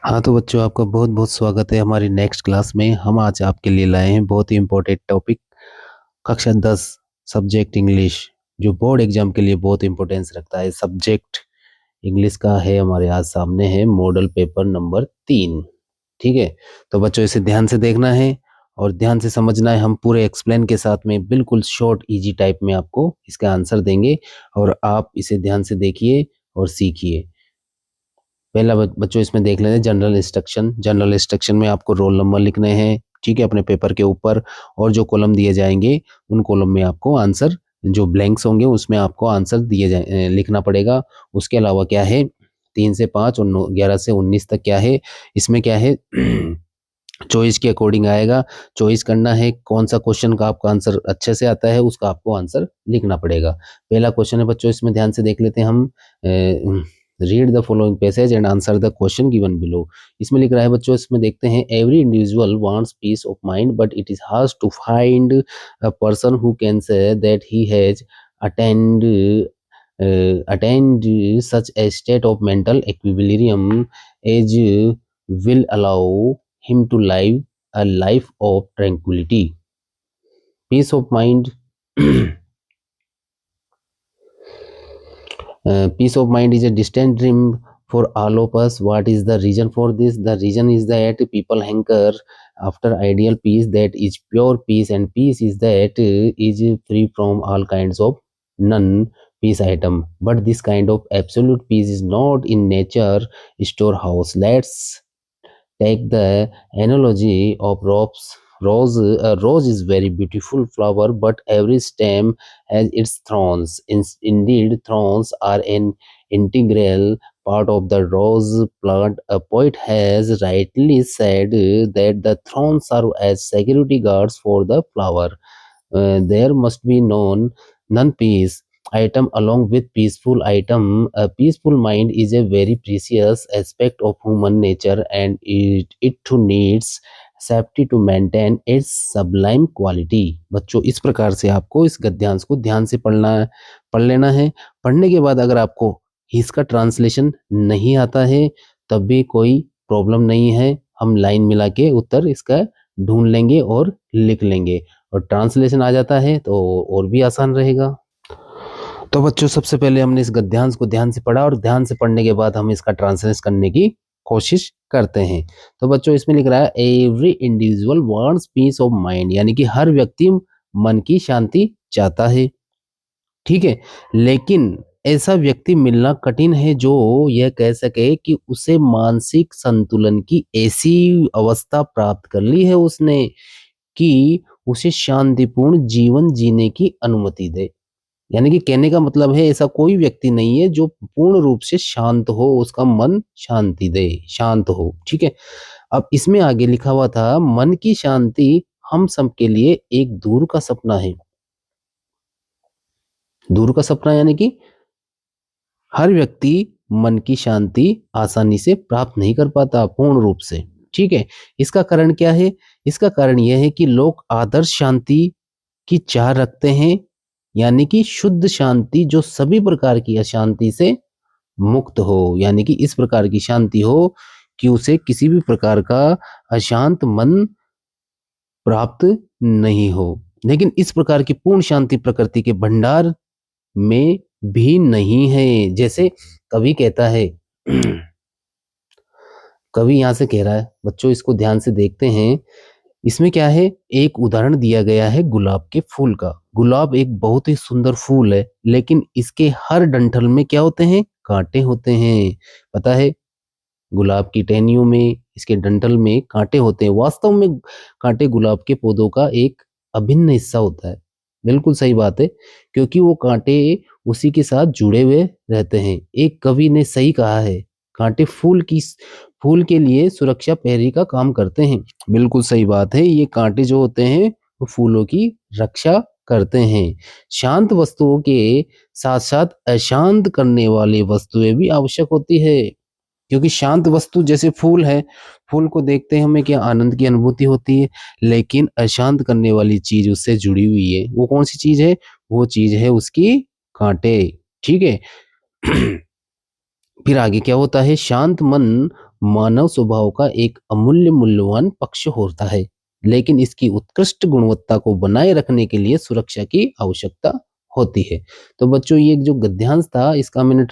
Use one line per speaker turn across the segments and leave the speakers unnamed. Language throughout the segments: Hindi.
हाँ तो बच्चों, आपका बहुत बहुत स्वागत है हमारी नेक्स्ट क्लास में। हम आज आपके लिए लाए हैं बहुत ही इम्पोर्टेंट टॉपिक, कक्षा 10 सब्जेक्ट इंग्लिश, जो बोर्ड एग्जाम के लिए बहुत इंपॉर्टेंस रखता है। सब्जेक्ट इंग्लिश का है हमारे आज सामने है मॉडल पेपर नंबर 3। ठीक है, तो बच्चों इसे ध्यान से देखना है और ध्यान से समझना है। हम पूरे एक्सप्लेन के साथ में बिल्कुल शॉर्ट इजी टाइप में आपको इसका आंसर देंगे और आप इसे ध्यान से देखिए और सीखिए। पहला बच्चों इसमें देख लेते हैं जनरल इंस्ट्रक्शन। जनरल इंस्ट्रक्शन में आपको रोल नंबर लिखने हैं, ठीक है, अपने पेपर के ऊपर, और जो कॉलम दिए जाएंगे उन कॉलम में आपको आंसर, जो ब्लैंक्स होंगे उसमें आपको आंसर लिखना पड़ेगा। उसके अलावा क्या है, 3 से 5 और 11 से 19 तक क्या है, इसमें क्या है चॉइस के अकॉर्डिंग आएगा। चॉइस करना है कौन सा क्वेश्चन का आपका आंसर अच्छे से आता है, उसका आपको आंसर लिखना पड़ेगा। पहला क्वेश्चन है बच्चों, इसमें ध्यान से देख लेते हैं हम। Read the following passage and answer the question given below. इसमें लिख रहा है बच्चों, इसमें देखते हैं, every individual wants peace of mind but it is hard to find a person who can say that he has attend attend such a state of mental equilibrium as will allow him to live a life of tranquility. Peace of mind. Peace of mind is a distant dream for all of us. What is the reason for this? The reason is that people hanker after ideal peace, that is pure peace, and peace is that is free from all kinds of non peace item. But this kind of absolute peace is not in nature storehouse. Let's take the analogy of rose. A rose is very beautiful flower, but every stem has its thorns. Indeed, thorns are an integral part of the rose plant. A poet has rightly said that the thorns serve as security guards for the flower. There must be non peace item along with peaceful item. A peaceful mind is a very precious aspect of human nature, and it too needs safety to maintain its sublime quality. बच्चों इस प्रकार से आपको इस गद्यांश को ध्यान से पढ़ लेना है। पढ़ने के बाद अगर आपको इसका ट्रांसलेशन नहीं आता है तब भी कोई प्रॉब्लम नहीं है, हम लाइन मिला के उत्तर इसका ढूंढ लेंगे और लिख लेंगे, और ट्रांसलेशन आ जाता है तो और भी आसान रहेगा। तो बच्चों सबसे पहले हमने इस गद्यांश को ध्यान से पढ़ा और ध्यान से पढ़ने के बाद हम इसका ट्रांसलेशन करने की कोशिश करते हैं। तो बच्चों इसमें लिख रहा है, every individual wants peace of mind, यानी कि हर व्यक्ति मन की शांति चाहता है, ठीक है, लेकिन ऐसा व्यक्ति मिलना कठिन है जो यह कह सके कि उसे मानसिक संतुलन की ऐसी अवस्था प्राप्त कर ली है उसने कि उसे शांतिपूर्ण जीवन जीने की अनुमति दे। यानी कि कहने का मतलब है, ऐसा कोई व्यक्ति नहीं है जो पूर्ण रूप से शांत हो, उसका मन शांति दे, शांत हो, ठीक है। अब इसमें आगे लिखा हुआ था, मन की शांति हम सब के लिए एक दूर का सपना है। दूर का सपना यानी कि हर व्यक्ति मन की शांति आसानी से प्राप्त नहीं कर पाता पूर्ण रूप से, ठीक है। इसका कारण क्या है? इसका कारण यह है कि लोग आदर्श शांति की चाह रखते हैं, यानी कि शुद्ध शांति जो सभी प्रकार की अशांति से मुक्त हो, यानी कि इस प्रकार की शांति हो कि उसे किसी भी प्रकार का अशांत मन प्राप्त नहीं हो। लेकिन इस प्रकार की पूर्ण शांति प्रकृति के भंडार में भी नहीं है। जैसे कवि कहता है, कवि यहाँ से कह रहा है बच्चों, इसको ध्यान से देखते हैं। इसमें क्या है, एक उदाहरण दिया गया है गुलाब के फूल का। गुलाब एक बहुत ही सुंदर फूल है, लेकिन इसके हर डंठल में क्या होते हैं? कांटे होते हैं। पता है, गुलाब की टहनियों में, इसके डंठल में कांटे होते हैं। वास्तव में कांटे गुलाब के पौधों का एक अभिन्न हिस्सा होता है। बिल्कुल सही बात है, क्योंकि वो कांटे उसी के साथ जुड़े हुए रहते हैं। एक कवि ने सही कहा है, कांटे फूल के लिए सुरक्षा प्रहरी का काम करते हैं। बिल्कुल सही बात है, ये कांटे जो होते हैं वो फूलों की रक्षा करते हैं। शांत वस्तुओं के साथ साथ अशांत करने वाली वस्तुएं भी आवश्यक होती है, क्योंकि शांत वस्तु जैसे फूल है, फूल को देखते हैं हमें क्या आनंद की अनुभूति होती है, लेकिन अशांत करने वाली चीज उससे जुड़ी हुई है। वो कौन सी चीज है? वो चीज है उसकी कांटे, ठीक है। फिर आगे क्या होता है, शांत मन मानव स्वभाव का एक अमूल्य मूल्यवान पक्ष होता है, लेकिन इसकी उत्कृष्ट गुणवत्ता को बनाए रखने के लिए सुरक्षा की आवश्यकता होती है। तो बच्चों ये जो गद्यांश था इसका मैंने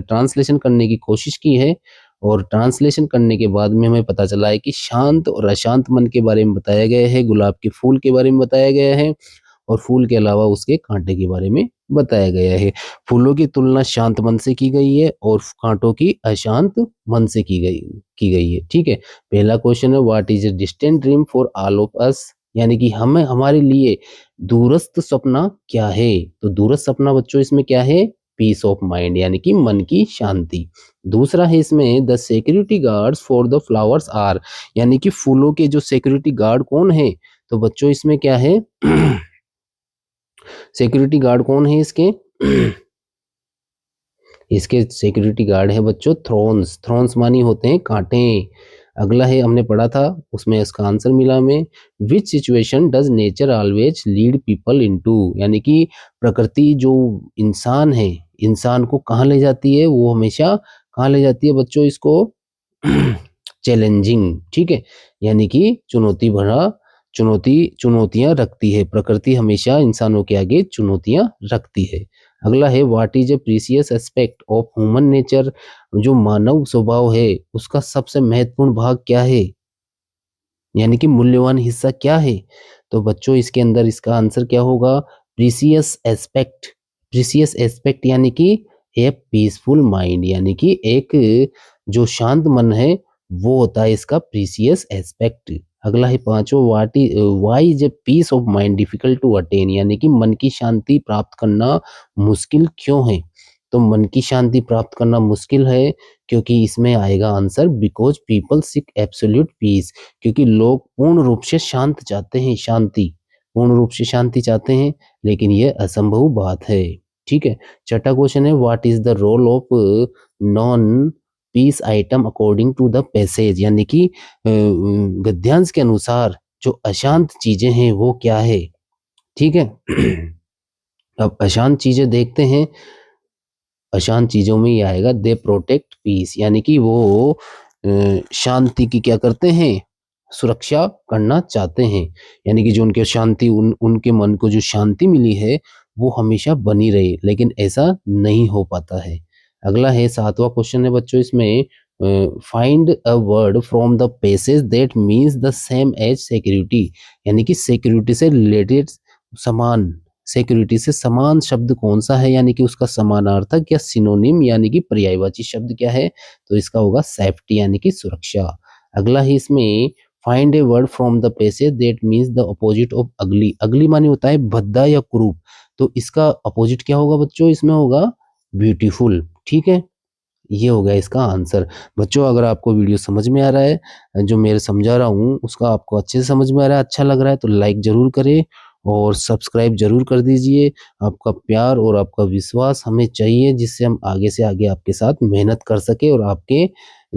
ट्रांसलेशन करने की कोशिश की है, और ट्रांसलेशन करने के बाद में हमें पता चला है कि शांत और अशांत मन के बारे में बताया गया है, गुलाब के फूल के बारे में बताया गया है, और फूल के अलावा उसके कांटे के बारे में बताया गया है। फूलों की तुलना शांत मन से की गई है और कांटों की अशांत मन से की गई है। ठीक है। पहला क्वेश्चन है what is a distant dream for all of us, यानी कि हमें हमारे लिए दूरस्थ सपना क्या है। तो दूरस्थ सपना बच्चों इसमें क्या है, पीस ऑफ माइंड यानी कि मन की शांति। दूसरा है इसमें the security guards for the flowers are, यानी कि फूलों के जो सिक्योरिटी गार्ड कौन है। तो बच्चों इसमें क्या है सिक्योरिटी गार्ड कौन है इसके इसके सिक्योरिटी गार्ड है बच्चों थ्रोन्स। थ्रोन्स मानी होते हैं कांटे। अगला है हमने पढ़ा था उसमें इसका आंसर मिला हमें, विच situation does nature always lead people into, यानी कि प्रकृति जो इंसान है, इंसान को कहाँ ले जाती है, वो हमेशा कहाँ ले जाती है बच्चों इसको चैलेंजिंग। ठीक है, यानी कि चुनौती भरा चुनौतियां रखती है, प्रकृति हमेशा इंसानों के आगे चुनौतियां रखती है। अगला है what is a precious aspect of human nature, जो मानव स्वभाव है उसका सबसे महत्वपूर्ण भाग क्या है, यानी कि मूल्यवान हिस्सा क्या है। तो बच्चों इसके अंदर इसका आंसर क्या होगा, प्रीसियस एस्पेक्ट। प्रीसियस एस्पेक्ट यानी कि ए पीसफुल माइंड, यानी कि एक जो शांत मन है वो होता है इसका प्रीसियस एस्पेक्ट। अगला है पांचवा why is a peace of mind difficult to attain, यानी कि मन की शांति प्राप्त करना मुश्किल क्यों है। तो मन की शांति प्राप्त करना मुश्किल है क्योंकि इसमें आएगा answer because people seek absolute peace, क्योंकि लोग पूर्ण रूप से शांत चाहते हैं, शांति पूर्ण रूप से शांति चाहते हैं, लेकिन ये असंभव बात है। ठीक है। छठा क्वेश्चन है what is the role of non peace item according to the passage, यानी कि गद्यांश के अनुसार जो अशांत चीजें हैं वो क्या है। ठीक है। अब अशांत चीजें देखते हैं। अशांत चीजों में ये आएगा दे प्रोटेक्ट पीस, यानी कि वो शांति की क्या करते हैं, सुरक्षा करना चाहते हैं, यानी कि जो उनके शांति उनके मन को जो शांति मिली है वो हमेशा बनी रहे, लेकिन ऐसा नहीं हो पाता है। अगला है सातवां क्वेश्चन है बच्चों इसमें find a word from the passage that means the same as security, यानी कि सिक्योरिटी से रिलेटेड समान, सिक्योरिटी से समान शब्द कौन सा है, यानी कि उसका समानार्थक या सिनोनिम यानी कि पर्यायवाची शब्द क्या है। तो इसका होगा सेफ्टी यानी कि सुरक्षा। अगला है इसमें find a word from the passage that means the opposite of अगली। अगली मानी होता है भद्दा या कुरूप, तो इसका अपोजिट क्या होगा बच्चों, इसमें होगा ब्यूटीफुल। ठीक है, ये हो गया इसका आंसर। बच्चों अगर आपको वीडियो समझ में आ रहा है, जो मैं समझा रहा हूँ उसका आपको अच्छे से समझ में आ रहा है, अच्छा लग रहा है, तो लाइक जरूर करें और सब्सक्राइब जरूर कर दीजिए। आपका प्यार और आपका विश्वास हमें चाहिए, जिससे हम आगे से आगे आपके साथ मेहनत कर सके और आपके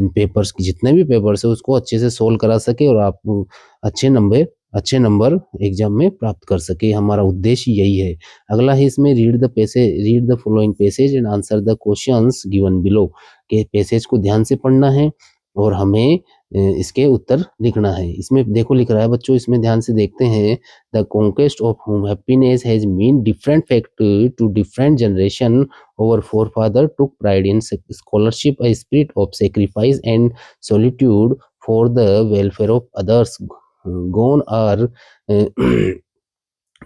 पेपर्स की जितने भी पेपर्स है उसको अच्छे से सोल्व करा सके और आप अच्छे नंबर अच्छे नंबर एग्जाम में प्राप्त कर सके। हमारा उद्देश्य यही है। अगला है इसमें read the following passage and answer the questions given below, के पैसेज को ध्यान से पढ़ना है और हमें इसके उत्तर लिखना है। इसमें देखो लिख रहा है बच्चों, इसमें ध्यान से देखते हैं। The conquest of home happiness has mean different fact to different generation, our forefather took pride in scholarship, a spirit of sacrifice and solitude for the welfare of others. Gone are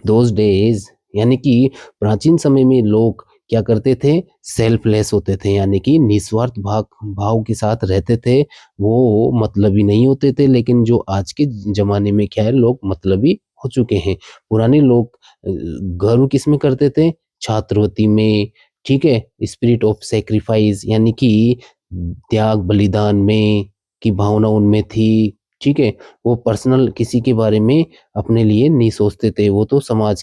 those days, यानी कि प्राचीन समय में लोग क्या करते थे, सेल्फलेस होते थे, यानी कि निस्वार्थ भाव के साथ रहते थे, वो मतलबी नहीं होते थे। लेकिन जो आज के जमाने में क्या है, लोग मतलबी हो चुके हैं। पुराने लोग गर्व किस में करते थे, छात्रवृत्ति में। ठीक है, स्पिरिट ऑफ सेक्रीफाइस यानी कि त्याग बलिदान में की भावना उनमें थी। ठीक है, वो पर्सनल किसी के बारे में अपने लिए नहीं सोचते थे, वो तो समाज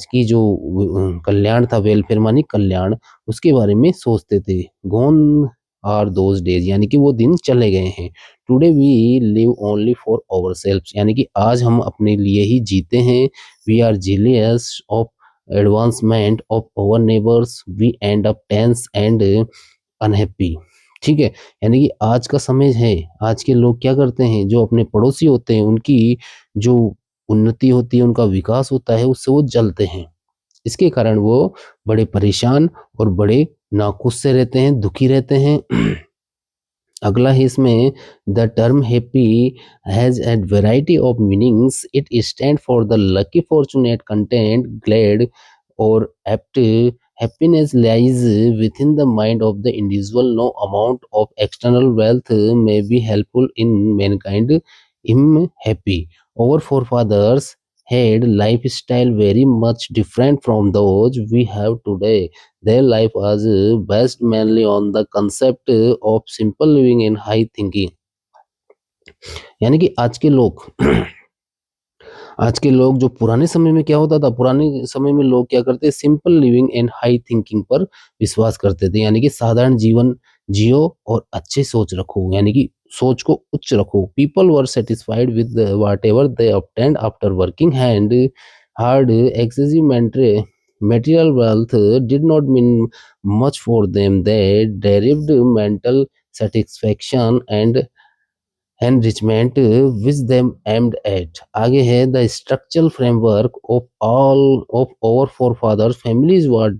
की जो कल्याण था, वेलफेयर मानी कल्याण, उसके बारे में सोचते थे। गोन आर दोज डेज, यानी कि वो दिन चले गए हैं। Today we live only for ourselves, यानी कि आज हम अपने लिए ही जीते हैं। We are jealous of advancement of our neighbours, we end up tense and unhappy. ठीक है। यानी कि आज का समय है, आज के लोग क्या करते हैं, जो अपने पड़ोसी होते हैं उनकी जो उन्नति होती है, उनका विकास होता है, उससे वो जलते हैं। इसके कारण वो बड़े परेशान और बड़े नाखुश से रहते हैं, दुखी रहते हैं। अगला है इसमें, the term happy has had variety of meanings, it stand for the lucky, fortunate, content, glad or apt. Happiness lies within the mind of the individual. No amount of external wealth may be helpful in mankind him happy. Our forefathers had lifestyle very much different from those we have today. Their life was based mainly on the concept of simple living and high thinking. यानी कि आज के लोग जो पुराने समय में क्या होता था, पुराने समय में लोग क्या करते, simple living and high thinking पर विश्वास करते थे। यानी कि साधारण जीवन जियो और अच्छे सोच रखो, यानी कि सोच को उच्च रखो। People were satisfied with what ever they obtained after working hand hard. Excessive material wealth did not mean much for them. They derived mental satisfaction and enrichment which them aimed at. आगे है, the structural framework of all of our forefathers families were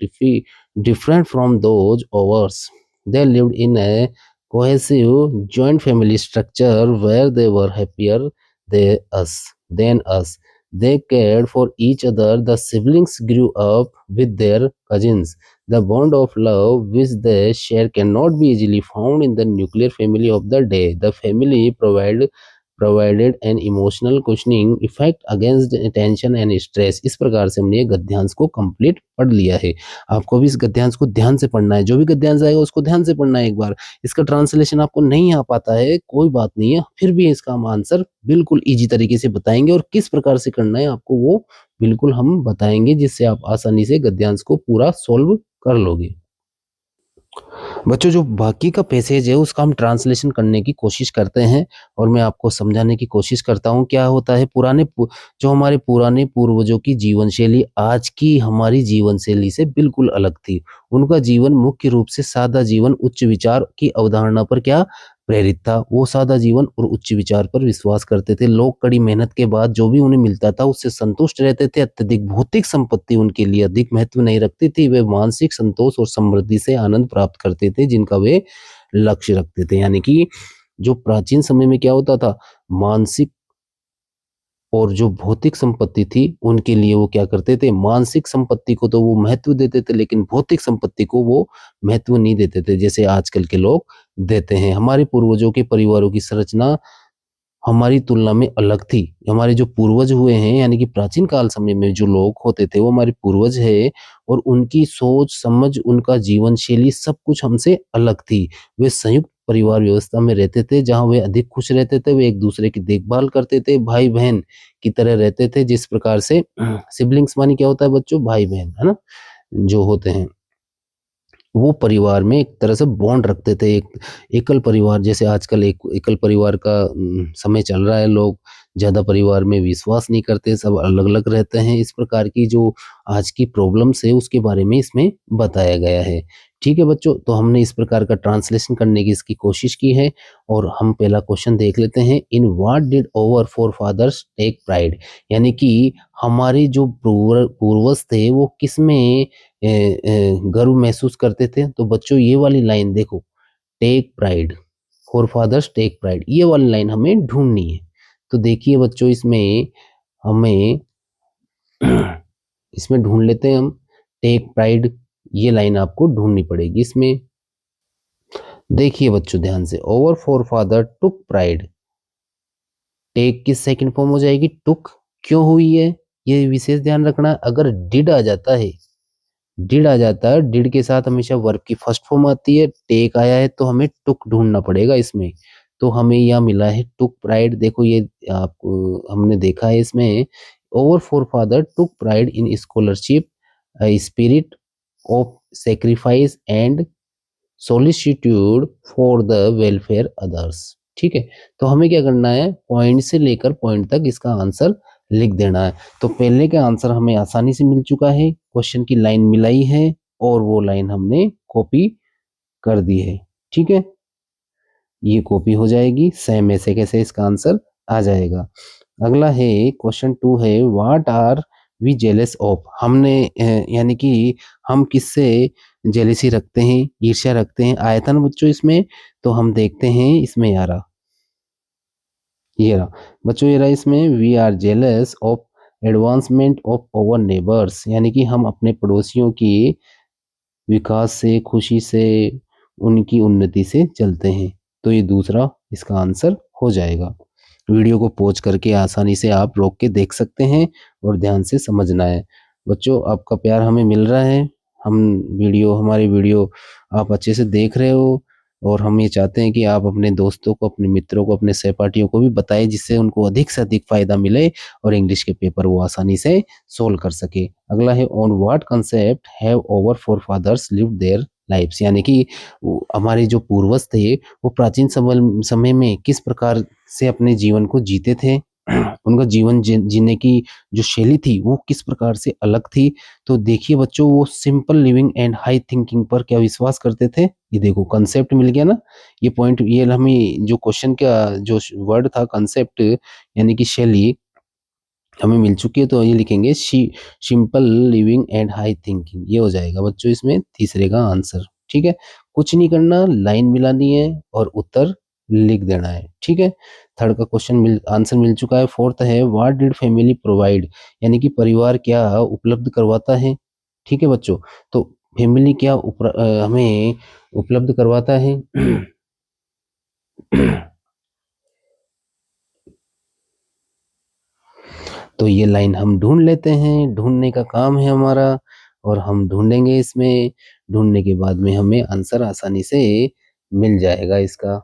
different from those of ours. They lived in a cohesive joint family structure where they were happier than us. They cared for each other. The siblings grew up with their cousins. The bond of love which they share cannot be easily found in the nuclear family of the day. The family provided an emotional cushioning effect against tension and stress. इस प्रकार से हमने ये गद्यांश को कंप्लीट पढ़ लिया है। आपको भी इस गद्यांश को ध्यान से पढ़ना है, जो भी गद्यांश आएगा उसको ध्यान से पढ़ना है एक बार। इसका ट्रांसलेशन आपको नहीं आ पाता है, कोई बात नहीं है, फिर भी इसका हम आंसर बिल्कुल ईजी तरीके से बताएंगे और किस प्रकार से करना है आपको वो बिल्कुल हम बताएंगे, जिससे आप आसानी से गद्यांश को पूरा सोल्व कर लोगे। बच्चों, जो बाकी का पैसेज है उसका हम ट्रांसलेशन करने की कोशिश करते हैं और मैं आपको समझाने की कोशिश करता हूँ। क्या होता है, जो हमारे पुराने पूर्वजों की जीवन शैली आज की हमारी जीवन शैली से बिल्कुल अलग थी। उनका जीवन मुख्य रूप से सादा जीवन, उच्च विचार की अवधारणा पर क्या प्रेरित था। वो सादा जीवन और उच्च विचार पर विश्वास करते थे। लोग कड़ी मेहनत के बाद जो भी उन्हें मिलता था उससे संतुष्ट रहते थे। अत्यधिक भौतिक संपत्ति उनके लिए अधिक महत्व नहीं रखती थी। वे मानसिक संतोष और समृद्धि से आनंद प्राप्त करते थे, जिनका वे लक्ष्य रखते थे। यानी कि जो प्राचीन समय में क्या होता था, मानसिक और जो भौतिक संपत्ति थी उनके लिए वो क्या करते थे, मानसिक संपत्ति को तो वो महत्व देते थे, लेकिन भौतिक संपत्ति को वो महत्व नहीं देते थे, जैसे आजकल के लोग देते हैं। हमारे पूर्वजों के परिवारों की संरचना हमारी तुलना में अलग थी। हमारे जो पूर्वज हुए हैं, यानी कि प्राचीन काल समय में जो लोग होते थे वो हमारे पूर्वज है, और उनकी सोच समझ, उनका जीवन शैली सब कुछ हमसे अलग थी। वे संयुक्त परिवार व्यवस्था में रहते थे, जहाँ वे अधिक खुश रहते थे। वे एक दूसरे की देखभाल करते थे, भाई बहन की तरह रहते थे। जिस प्रकार से सिबलिंग्स मानी क्या होता है बच्चों, भाई बहन, है ना, जो होते हैं वो परिवार में एक तरह से बॉन्ड रखते थे। एक एकल परिवार, जैसे आजकल एक एकल परिवार का समय चल रहा है, लोग ज़्यादा परिवार में विश्वास नहीं करते, सब अलग-अलग रहते हैं। इस प्रकार की जो आज की प्रॉब्लम्स है उसके बारे में इसमें बताया गया है। ठीक है बच्चों, तो हमने इस प्रकार का ट्रांसलेशन करने की इसकी कोशिश की है और हम पहला क्वेश्चन देख लेते हैं। In what did our forefathers take pride, यानी कि हमारे जो पूर्वज थे वो किसमें गर्व महसूस करते थे। तो बच्चों ये वाली लाइन देखो, take pride, forefathers take pride, ये वाली लाइन हमें ढूंढनी है। तो देखिए बच्चों, इसमें हमें इसमें ढूंढ लेते हैं हम, टेक प्राइड, ये लाइन आपको ढूंढनी पड़ेगी इसमें। देखिए बच्चों ध्यान से, ओवर फोरफादर टुक प्राइड, टेक की सेकंड फॉर्म हो जाएगी टुक। क्यों हुई है ये विशेष ध्यान रखना। अगर डिड आ जाता है, डिड आ जाता है, डिड के साथ हमेशा वर्ब की फर्स्ट फॉर्म आती है। टेक आया है तो हमें टुक ढूंढना पड़ेगा इसमें। तो हमें यह मिला है टुक प्राइड। देखो ये आपको हमने देखा है इसमें, our forefathers took pride in scholarship, spirit of sacrifice and solicitude for the welfare others. ठीक है, तो हमें क्या करना है, पॉइंट से लेकर पॉइंट तक इसका आंसर लिख देना है। तो पहले का आंसर हमें आसानी से मिल चुका है, क्वेश्चन की लाइन मिलाई है और वो लाइन हमने कॉपी कर दी है। ठीक है, ये कॉपी हो जाएगी, सेम में से कैसे इसका आंसर आ जाएगा। अगला है क्वेश्चन 2 है what are we jealous of. हमने यानी कि हम किससे जेलेसी रखते हैं, ईर्ष्या रखते हैं। आया था ना बच्चों इसमें, तो हम देखते हैं इसमें यारा, ये रहा बच्चों, ये रहा इसमें we are jealous of advancement of our neighbours, यानी कि हम अपने पड़ोसियों की विकास से, खुशी से, उनकी उन्नति से चलते हैं। तो ये दूसरा इसका आंसर हो जाएगा। वीडियो को पॉज करके आसानी से आप रोक के देख सकते हैं और ध्यान से समझना है। बच्चों आपका प्यार हमें मिल रहा है, हम हमारी वीडियो आप अच्छे से देख रहे हो, और हम ये चाहते हैं कि आप अपने दोस्तों को, अपने मित्रों को, अपने सहपाठियों को भी बताएं, जिससे उनको अधिक से अधिक फायदा मिले और इंग्लिश के पेपर वो आसानी से सोल्व कर सके। अगला है on what concept have our forefathers lived their lives, यानी कि हमारे जो पूर्वज थे वो प्राचीन समय में किस प्रकार से अपने जीवन को जीते थे। उनका जीवन जीने की जो शैली थी वो किस प्रकार से अलग थी। तो देखिए बच्चों, वो simple living and high thinking पर क्या विश्वास करते थे। ये देखो कंसेप्ट मिल गया ना, ये पॉइंट, ये हमें जो क्वेश्चन का जो वर्ड था कंसेप्ट यानी कि शैली हमें मिल चुकी है, तो ये लिखेंगे simple living and high thinking, ये हो जाएगा बच्चों इसमें तीसरे का आंसर। ठीक है, कुछ नहीं करना, लाइन मिलानी है और उत्तर लिख देना है। ठीक है, थर्ड का क्वेश्चन आंसर मिल चुका है। फोर्थ है व्हाट डिड फैमिली प्रोवाइड, यानी कि परिवार क्या उपलब्ध करवाता है। ठीक है बच्चों, तो फैमिली क्या हमें उपलब्ध करवाता है। तो ये लाइन हम ढूंढ लेते हैं, ढूंढने का काम है हमारा, और हम ढूंढेंगे इसमें, ढूंढने के बाद में हमें आंसर आसानी से मिल जाएगा इसका।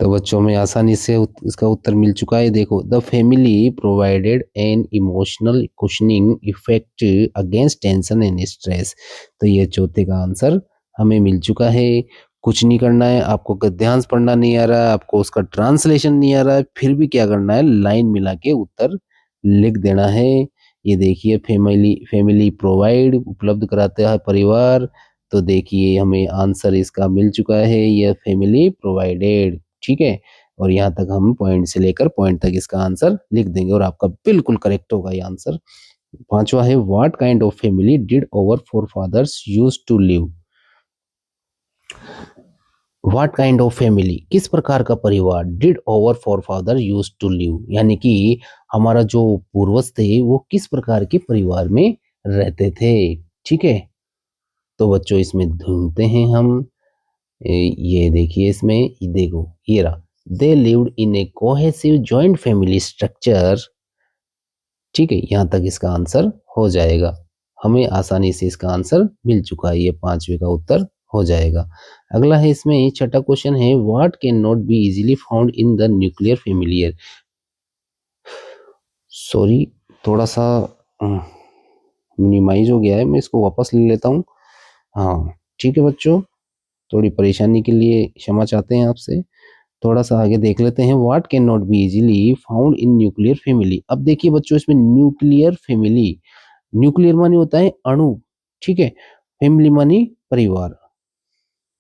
तो बच्चों में आसानी से इसका उत्तर मिल चुका है। देखो, the family provided an emotional cushioning effect against tension and stress. तो ये चौथे का आंसर हमें मिल चुका है। कुछ नहीं करना है आपको, गद्यांश पढ़ना नहीं आ रहा है आपको, उसका ट्रांसलेशन नहीं आ रहा है, फिर भी क्या करना है, लाइन मिला के उत्तर लिख देना है। ये देखिए, फैमिली फैमिली प्रोवाइड उपलब्ध कराता है परिवार, तो देखिए हमें आंसर इसका मिल चुका है, यह फैमिली प्रोवाइडेड। ठीक है, और यहाँ तक हम पॉइंट से लेकर पॉइंट तक इसका आंसर लिख देंगे और आपका बिल्कुल करेक्ट होगा ये आंसर। पांचवा है what kind of family did our forefathers use to live. What kind of family, किस प्रकार का परिवार, did our forefather use to live, यानी कि हमारा जो पूर्वज थे वो किस प्रकार के परिवार में रहते थे। ठीक है, तो बच्चों इसमें ढूंढते हैं हम। ये देखिए इसमें, ये देखो, ये रहा, they lived in A cohesive joint family structure. ठीक है, यहाँ तक इसका आंसर हो जाएगा। हमें आसानी से इसका आंसर मिल चुका है, ये पांचवे का उत्तर हो जाएगा। अगला है इसमें छठा क्वेश्चन है what can not be easily found in the nuclear familiar. Sorry, थोड़ा सा मिनिमाइज हो गया है, मैं इसको वापस ले लेता हूँ। हाँ ठीक है बच्चों, थोड़ी परेशानी के लिए क्षमा चाहते हैं आपसे। थोड़ा सा आगे देख लेते हैं, what can not be easily found in nuclear family. अब देखिए बच्चों, इसमें न्यूक्लियर फैमिली, न्यूक्लियर मानी होता है अणु, ठीक है, फैमिली मानी परिवार।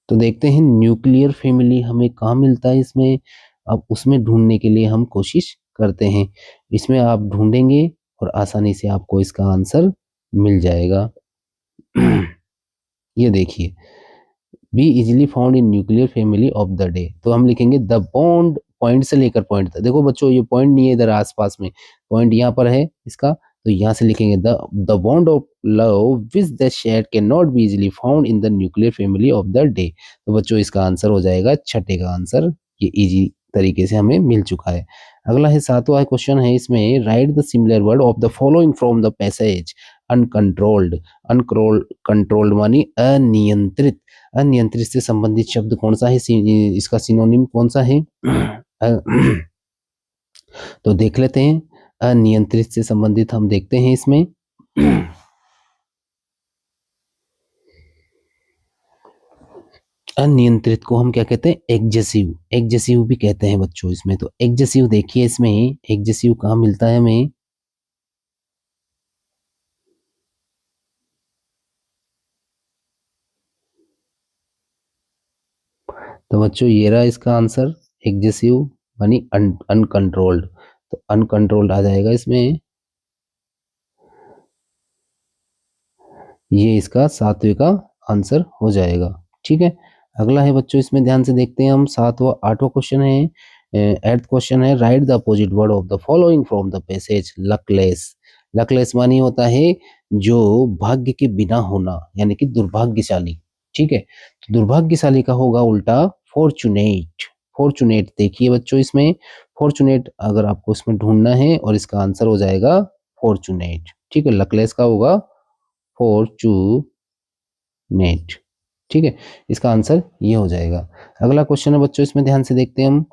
तो देखते हैं न्यूक्लियर फैमिली हमें कहाँ मिलता है इसमें। अब उसमें ढूंढने के लिए हम कोशिश करते हैं, इसमें आप ढूंढेंगे और आसानी से आपको इसका आंसर मिल जाएगा। ये देखिए, be easily found in nuclear family of the day, तो हम लिखेंगे द बॉन्ड, पॉइंट से लेकर पॉइंट तक। देखो बच्चों, ये पॉइंट नहीं है इधर आसपास में, पॉइंट यहाँ पर है इसका, तो यहाँ से लिखेंगे the bond of love which the share can not be easily found in the nuclear family of the day. तो बच्चों इसका आंसर हो जाएगा छठे का आंसर, ये इजी तरीके से हमें मिल चुका है। अगला है सातवां क्वेश्चन है इसमें, right the similar word of the following from the passage. Uncontrolled, controlled मानी अनियंत्रित, अनियंत्रित से संबंधित शब्द कौन सा है, इसका सिनोनिम कौन सा है। तो देख लेते हैं, अनियंत्रित से संबंधित हम देखते हैं इसमें। अनियंत्रित को हम क्या कहते हैं, एग्जेसिव, एग्जेसिव भी कहते हैं बच्चों इसमें। तो एग्जेसिव देखिए, इसमें एग्जेसिव कहाँ मिलता है हमें। तो बच्चों ये रहा इसका आंसर, एग्जेसिव यानी अनकंट्रोल्ड, तो अनकंट्रोल्ड आ जाएगा इसमें, ये इसका सातवें का आंसर हो जाएगा। ठीक है, अगला है बच्चों, इसमें ध्यान से देखते हैं हम, सातवां आठवां क्वेश्चन है, एट्थ क्वेश्चन है, right the opposite word of the following from the passage. Luckless, luckless मानी होता है जो भाग्य के बिना होना, यानी कि दुर्भाग्यशाली। ठीक है, तो दुर्भाग्यशाली का होगा उल्टा फॉर्चुनेट। फॉर्चुनेट देखिए बच्चों इसमें, फॉर्चुनेट अगर आपको इसमें ढूंढना है, और इसका आंसर हो जाएगा फॉर्चुनेट। ठीक है, लकलेस का होगा फॉर्चुनेट। ठीक है, इसका आंसर ये हो जाएगा। अगला क्वेश्चन है बच्चों, इसमें ध्यान से देखते हैं हम।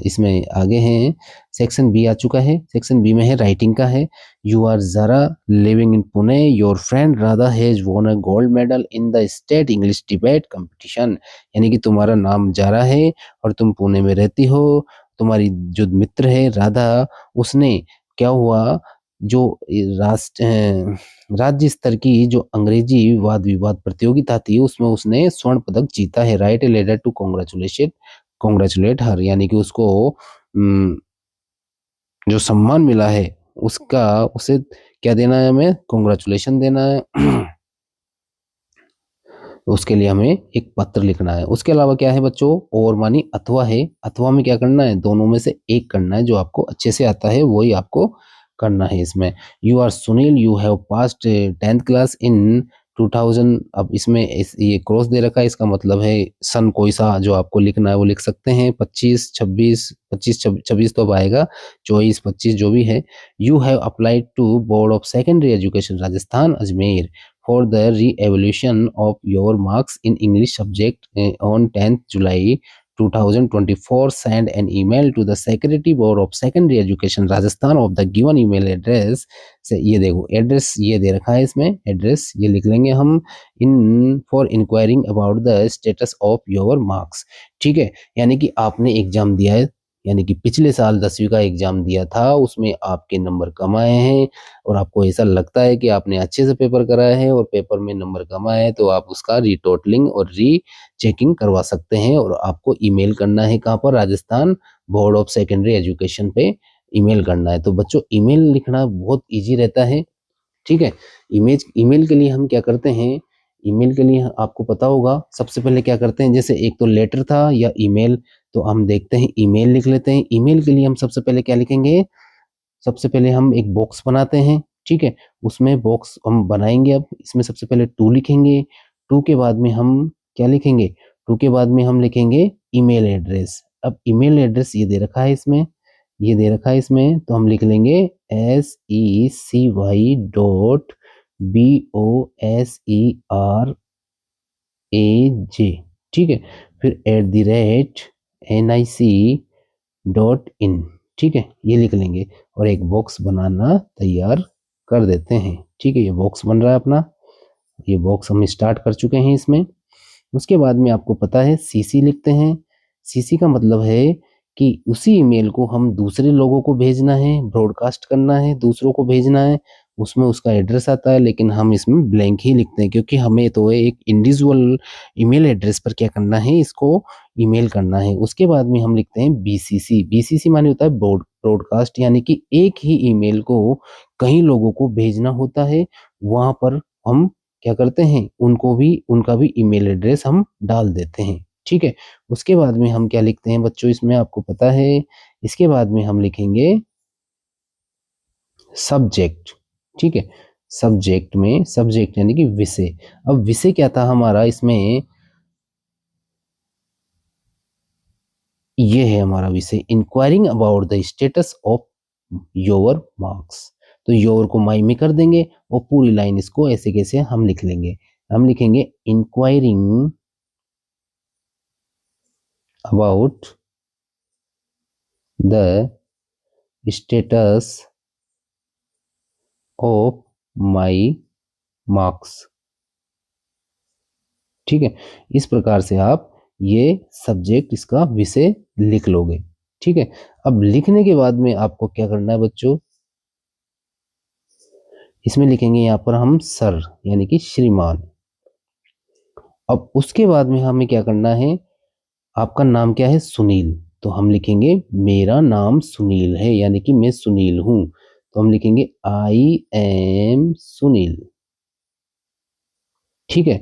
इसमें आगे हैं, सेक्शन बी आ चुका है, सेक्शन बी में है राइटिंग का है। यू आर जरा living in Pune, your friend Radha has won a gold medal in the state English debate competition. यानी कि तुम्हारा नाम जारा है और तुम पुणे में रहती हो, तुम्हारी जो मित्र है राधा, उसने क्या हुआ, जो राज्य स्तर की जो अंग्रेजी वाद विवाद प्रतियोगिता थी, उसमें उसने स्वर्ण पदक जीता है। Write a letter to congratulate her, यानी कि उसको जो सम्मान मिला है उसका, उसे क्या देना है, हमें कॉन्ग्रेचुलेशन देना है। उसके लिए हमें एक पत्र लिखना है। उसके अलावा क्या है बच्चों, और मानी अथवा है, अथवा में क्या करना है, दोनों में से एक करना है, जो आपको अच्छे से आता है वही आपको करना है इसमें। You are Sunil, you have passed 10th class in 2000। अब इसमें ये क्रॉस दे रखा है, इसका मतलब है सन कोई सा जो आपको लिखना है वो लिख सकते हैं, 25 26, 26 तो अब आएगा, 24 25 जो भी है। You have applied to board of secondary education Rajasthan Ajmer for the re-evaluation of your marks in English subject on 10th July 2024. Send an email to the Secretary Board of Secondary Education Rajasthan of the given email address। से ये देखो एड्रेस ये दे रखा है, इसमें एड्रेस ये लिख लेंगे हम, in for enquiring about the status of your marks. ठीक है, यानी कि आपने एग्जाम दिया है, यानी कि पिछले साल 10वीं का एग्जाम दिया था, उसमें आपके नंबर कम आए हैं, और आपको ऐसा लगता है कि आपने अच्छे से पेपर कराया है और पेपर में नंबर कम आए हैं, तो आप उसका रीटोटलिंग और री चेकिंग करवा सकते हैं। और आपको ईमेल करना है कहाँ पर, Rajasthan board of secondary education पे ईमेल करना है। तो बच्चों ईमेल लिखना बहुत इजी रहता है। ठीक है, ईमेल के लिए हम क्या करते हैं, ईमेल के लिए आपको पता होगा सबसे पहले क्या करते हैं, जैसे एक तो लेटर था या ईमेल, तो हम देखते हैं ईमेल लिख लेते हैं। ईमेल के लिए हम सबसे पहले क्या लिखेंगे, सबसे पहले हम एक बॉक्स बनाते हैं। ठीक है, उसमें बॉक्स हम बनाएंगे, अब इसमें सबसे पहले टू लिखेंगे, टू के बाद में हम क्या लिखेंगे, टू के बाद में हम लिखेंगे ईमेल एड्रेस। अब ईमेल एड्रेस ये दे रखा है इसमें, ये दे रखा है इसमें, तो हम लिख लेंगे SECY.BOSERAJ। ठीक है, फिर @NIC.in। ठीक है, ये लिख लेंगे और एक बॉक्स बनाना तैयार कर देते हैं। ठीक है, ये बॉक्स बन रहा है अपना, ये बॉक्स हम स्टार्ट कर चुके हैं इसमें। उसके बाद में आपको पता है सीसी लिखते हैं। सीसी का मतलब है कि उसी ईमेल को हम दूसरे लोगों को भेजना है, ब्रॉडकास्ट करना है, दूसरों को भेजना है, उसमें उसका एड्रेस आता है, लेकिन हम इसमें ब्लैंक ही लिखते हैं, क्योंकि हमें तो एक इंडिविजुअल ईमेल एड्रेस पर क्या करना है, इसको ईमेल करना है। उसके बाद में हम लिखते हैं बीसीसी। बीसीसी माने होता है ब्रॉडकास्ट, यानी कि एक ही ईमेल को कई लोगों को भेजना होता है। वहां पर हम क्या करते हैं, उनको भी उनका भी ईमेल एड्रेस हम डाल देते हैं। ठीक है, उसके बाद में हम क्या लिखते हैं बच्चों, इसमें आपको पता है, इसके बाद में हम लिखेंगे सब्जेक्ट। ठीक है, सब्जेक्ट में, सब्जेक्ट यानी कि विषय। अब विषय क्या था हमारा इसमें, ये है हमारा विषय, enquiring about the status of your marks. तो योर को माई में कर देंगे और पूरी लाइन इसको ऐसे कैसे हम लिख लेंगे, हम लिखेंगे enquiring about the status of my marks. ठीक है, इस प्रकार से आप ये सब्जेक्ट, इसका विषय लिख लोगे। ठीक है, अब लिखने के बाद में आपको क्या करना है बच्चों, इसमें लिखेंगे यहाँ पर हम सर, यानी कि श्रीमान। अब उसके बाद में हमें क्या करना है, आपका नाम क्या है? सुनील। तो हम लिखेंगे मेरा नाम सुनील है, यानी कि मैं सुनील हूं। तो हम लिखेंगे आई एम सुनील। ठीक है।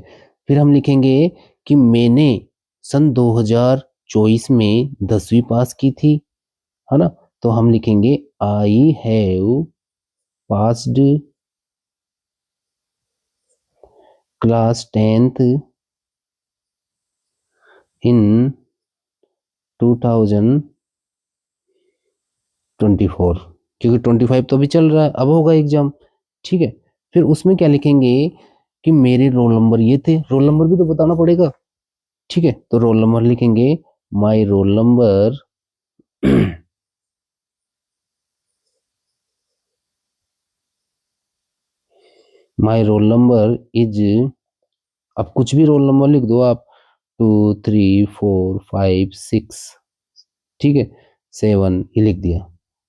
फिर हम लिखेंगे कि मैंने सन 2024 में 10वीं पास की थी, है ना। तो हम लिखेंगे I have passed class 10th इन 2024, क्योंकि 25 तो अभी चल रहा है, अब होगा एग्जाम। ठीक है। फिर उसमें क्या लिखेंगे कि मेरे रोल नंबर ये थे, रोल नंबर भी तो बताना पड़ेगा। ठीक है। तो रोल नंबर लिखेंगे my roll number my roll number is, अब कुछ भी रोल नंबर लिख दो आप, 2 3 4 5 6, ठीक है, 7 ये लिख दिया।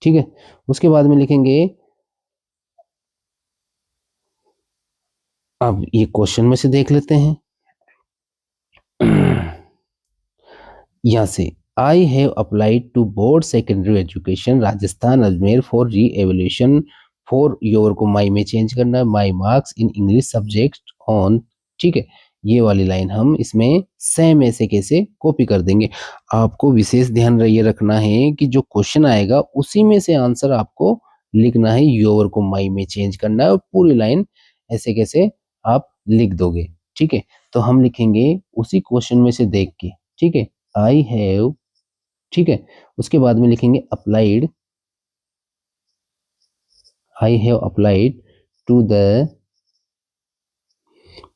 ठीक है। उसके बाद में लिखेंगे, अब ये क्वेश्चन में से देख लेते हैं। यहाँ से I have applied to board secondary education Rajasthan Ajmer for reevaluation for your को माई में चेंज करना है, my marks in English subject on. ठीक है। ये वाली लाइन हम इसमें सेम ऐसे कैसे कॉपी कर देंगे। आपको विशेष ध्यान ये रखना है कि जो क्वेश्चन आएगा उसी में से आंसर आपको लिखना है, योर को माई में चेंज करना है और पूरी लाइन ऐसे कैसे आप लिख दोगे। ठीक है। तो हम लिखेंगे उसी क्वेश्चन में से देख के। ठीक है। आई हैव, ठीक है, उसके बाद में लिखेंगे applied, I have applied to the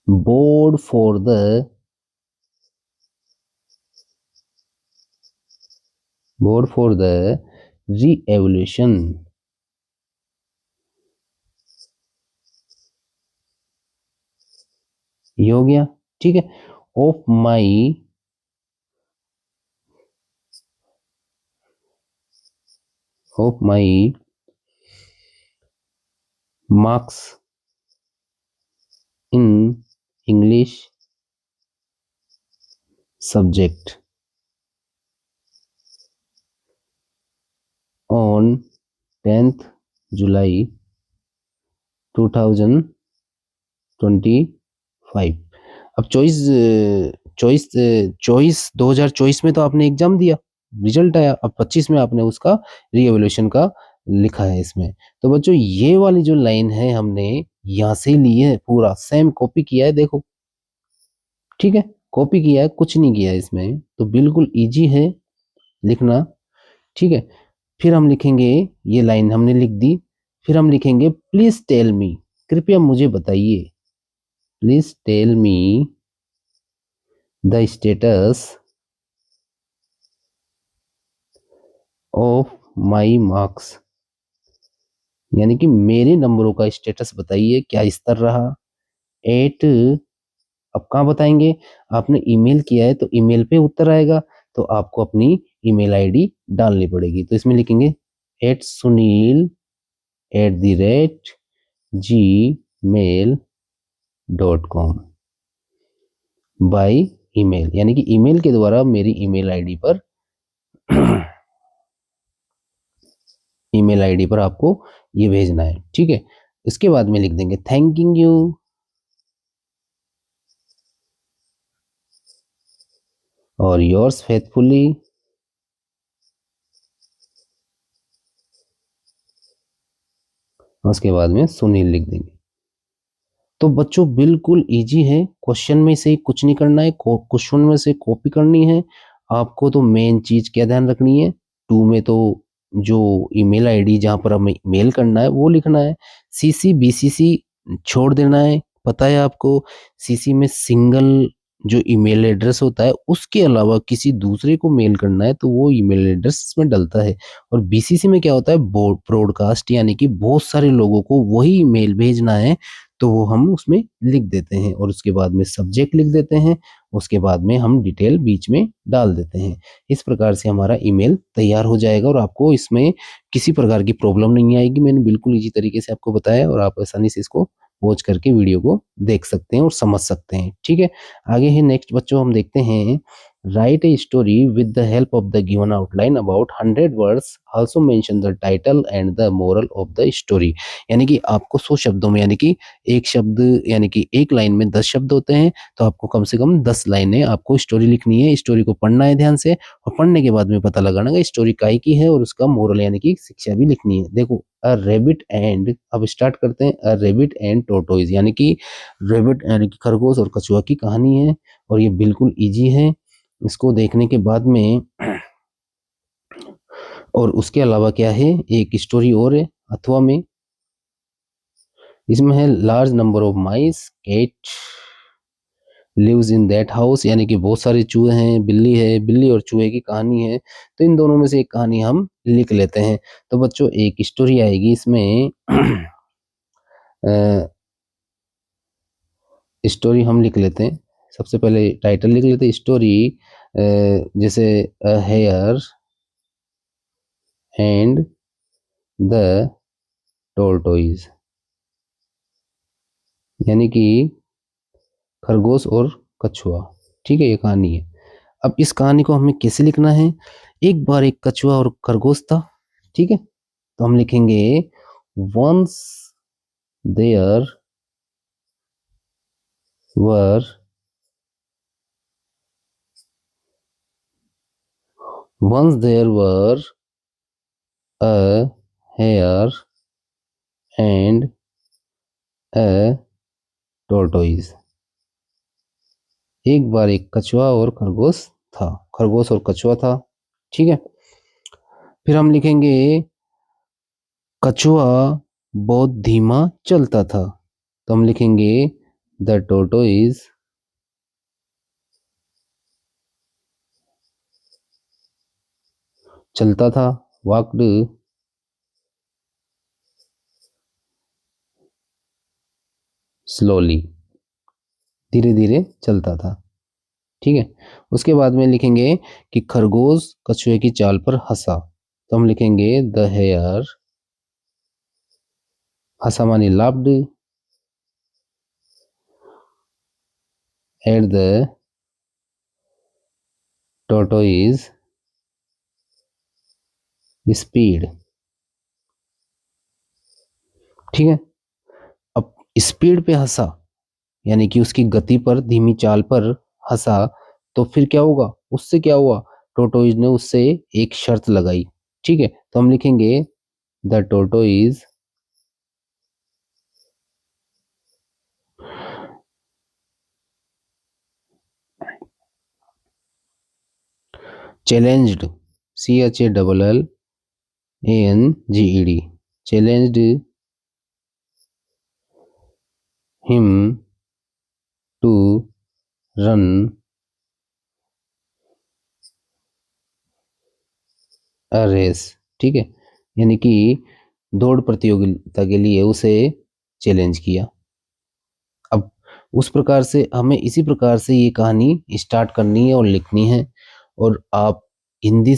board for the reevaluation. ये हो गया। ठीक है। Of my marks in English subject on 10th July 2025। अब चॉइस चॉइस चॉइस 2024 में तो आपने एग्जाम दिया, रिजल्ट आया, अब 25 में आपने उसका रीएवल्यूशन का लिखा है इसमें। तो बच्चों ये वाली जो लाइन है हमने यहाँ से ली है, पूरा सेम कॉपी किया है, देखो। ठीक है। कॉपी किया है, कुछ नहीं किया है इसमें, तो बिल्कुल इजी है लिखना। ठीक है। फिर हम लिखेंगे, ये लाइन हमने लिख दी। फिर हम लिखेंगे प्लीज टेल मी, कृपया मुझे बताइए, please tell me the status of my marks, यानी कि मेरे नंबरों का स्टेटस बताइए, क्या स्तर रहा एट। अब कहाँ बताएंगे, आपने ईमेल किया है तो ईमेल पे उत्तर आएगा, तो आपको अपनी ईमेल आईडी डालनी पड़ेगी। तो इसमें लिखेंगे sunil@gmail.com बाय ईमेल, यानी कि ईमेल के द्वारा मेरी ईमेल आईडी पर आपको ये भेजना है। ठीक है। इसके बाद में लिख देंगे थैंकिंग यू और योर्स फेथफुली, उसके बाद में सुनील लिख देंगे। तो बच्चों बिल्कुल इजी है, क्वेश्चन में से कुछ नहीं करना है, क्वेश्चन में से कॉपी करनी है। आपको तो मेन चीज क्या ध्यान रखनी है, टू में तो जो ईमेल आईडी जहां पर हमें मेल करना है वो लिखना है, सीसी बीसीसी छोड़ देना है। पता है आपको, सीसी में सिंगल जो ईमेल एड्रेस होता है उसके अलावा किसी दूसरे को मेल करना है तो वो ईमेल एड्रेस इसमें डलता है। और बीसीसी में क्या होता है, ब्रॉडकास्ट, यानी कि बहुत सारे लोगों को वही मेल भेजना है, तो वो हम उसमें लिख देते हैं और उसके बाद में सब्जेक्ट लिख देते हैं, उसके बाद में हम डिटेल बीच में डाल देते हैं। इस प्रकार से हमारा ईमेल तैयार हो जाएगा और आपको इसमें किसी प्रकार की प्रॉब्लम नहीं आएगी। मैंने बिल्कुल इजी तरीके से आपको बताया और आप आसानी से इसको वॉच करके वीडियो को देख सकते हैं और समझ सकते हैं। ठीक है। आगे है नेक्स्ट बच्चों, हम देखते हैं right a story with the help of the given outline about 100 words, also mention the title and the moral of the story. यानी कि आपको 100 शब्दों में, यानी कि एक शब्द, यानी कि एक लाइन में 10 शब्द होते हैं, तो आपको कम से कम 10 लाइनें आपको स्टोरी लिखनी है, स्टोरी को पढ़ना है ध्यान से, और पढ़ने के बाद में पता लगाना कि स्टोरी काय की है, और उसका मोरल यानी कि शिक्षा भी लिखनी है। देखो, अ रेबिट एंड, अब स्टार्ट करते हैं, अ रेबिट एंड टोटोइज, यानी कि रेबिट यानी कि खरगोश और कछुआ की कहानी है, और ये बिल्कुल इजी है इसको देखने के बाद में। और उसके अलावा क्या है, एक स्टोरी और है अथवा में, इसमें है large number of mice cat lives in that house, यानी कि बहुत सारे चूहे हैं, बिल्ली है, बिल्ली और चूहे की कहानी है, तो इन दोनों में से एक कहानी हम लिख लेते हैं। तो बच्चों एक स्टोरी आएगी इसमें स्टोरी हम लिख लेते हैं, सबसे पहले टाइटल लिख लेते हैं स्टोरी, जैसे अ हेयर एंड द टोर्टोइज, यानी कि खरगोश और कछुआ। ठीक है, ये कहानी है। अब इस कहानी को हमें कैसे लिखना है, एक बार एक कछुआ और खरगोश था। ठीक है, तो हम लिखेंगे once there were once there were a hare and a tortoise. एक बार एक कछुआ और खरगोश था, खरगोश और कछुआ था। ठीक है, फिर हम लिखेंगे कछुआ बहुत धीमा चलता था, तो हम लिखेंगे द टोर्टोइज चलता था, वॉक्ड स्लोली, धीरे धीरे चलता था। ठीक है, उसके बाद में लिखेंगे कि खरगोश कछुए की चाल पर हंसा, तो हम लिखेंगे द हेयर, हंसा मानी laughed at the tortoise speed. ठीक है, अब स्पीड पे हंसा, यानी कि उसकी गति पर, धीमी चाल पर हंसा, तो फिर क्या होगा, उससे क्या हुआ, टोर्टोइज ने उससे एक शर्त लगाई। ठीक है, तो हम लिखेंगे the tortoise challenged, challenged, challenged him to run a race। ठीक है, यानी कि दौड़ प्रतियोगिता के लिए उसे चैलेंज किया। अब उस प्रकार से हमें इसी प्रकार से ये कहानी स्टार्ट करनी है और लिखनी है, और आप हिंदी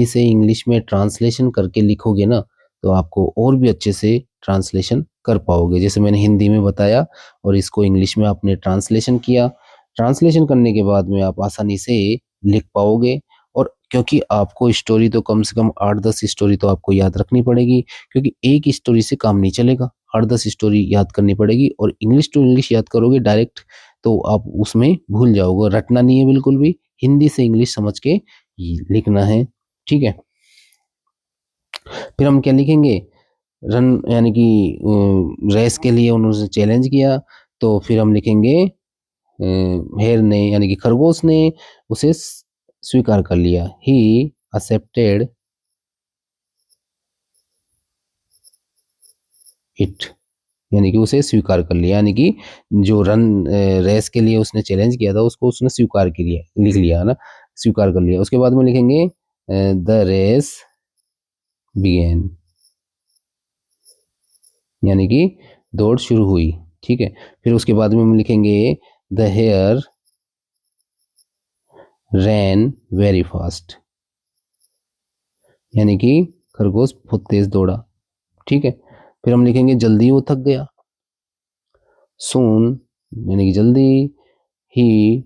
से इंग्लिश में ट्रांसलेशन करके लिखोगे ना, तो आपको और भी अच्छे से ट्रांसलेशन कर पाओगे, जैसे मैंने हिंदी में बताया और इसको इंग्लिश में आपने ट्रांसलेशन किया। ट्रांसलेशन करने के बाद में आप आसानी से लिख पाओगे, और क्योंकि आपको स्टोरी तो कम से कम 8-10 स्टोरी तो आपको याद रखनी पड़ेगी, क्योंकि एक स्टोरी से काम नहीं चलेगा, 8-10 स्टोरी याद करनी पड़ेगी, और इंग्लिश टू इंग्लिश याद करोगे डायरेक्ट, तो आप उसमें भूल जाओगे, रटना नहीं है बिल्कुल भी, हिंदी से इंग्लिश समझ के लिखना है। ठीक है, फिर हम क्या लिखेंगे, रन यानी कि रेस के लिए उन्होंने चैलेंज किया, तो फिर हम लिखेंगे हेर ने यानी कि खरगोश ने उसे स्वीकार कर लिया, ही एक्सेप्टेड इट, यानी कि उसे स्वीकार कर लिया, यानी कि जो रन रेस के लिए उसने चैलेंज किया था उसको उसने स्वीकार कर लिया, लिख लिया है ना, स्वीकार कर लिया। उसके बाद में लिखेंगे द रेस बिगेन, यानी कि दौड़ शुरू हुई। ठीक है, फिर उसके बाद में हम लिखेंगे the hare ran very fast, यानी कि खरगोश बहुत तेज दौड़ा। ठीक है, फिर हम लिखेंगे जल्दी वो थक गया, सून यानी कि जल्दी, ही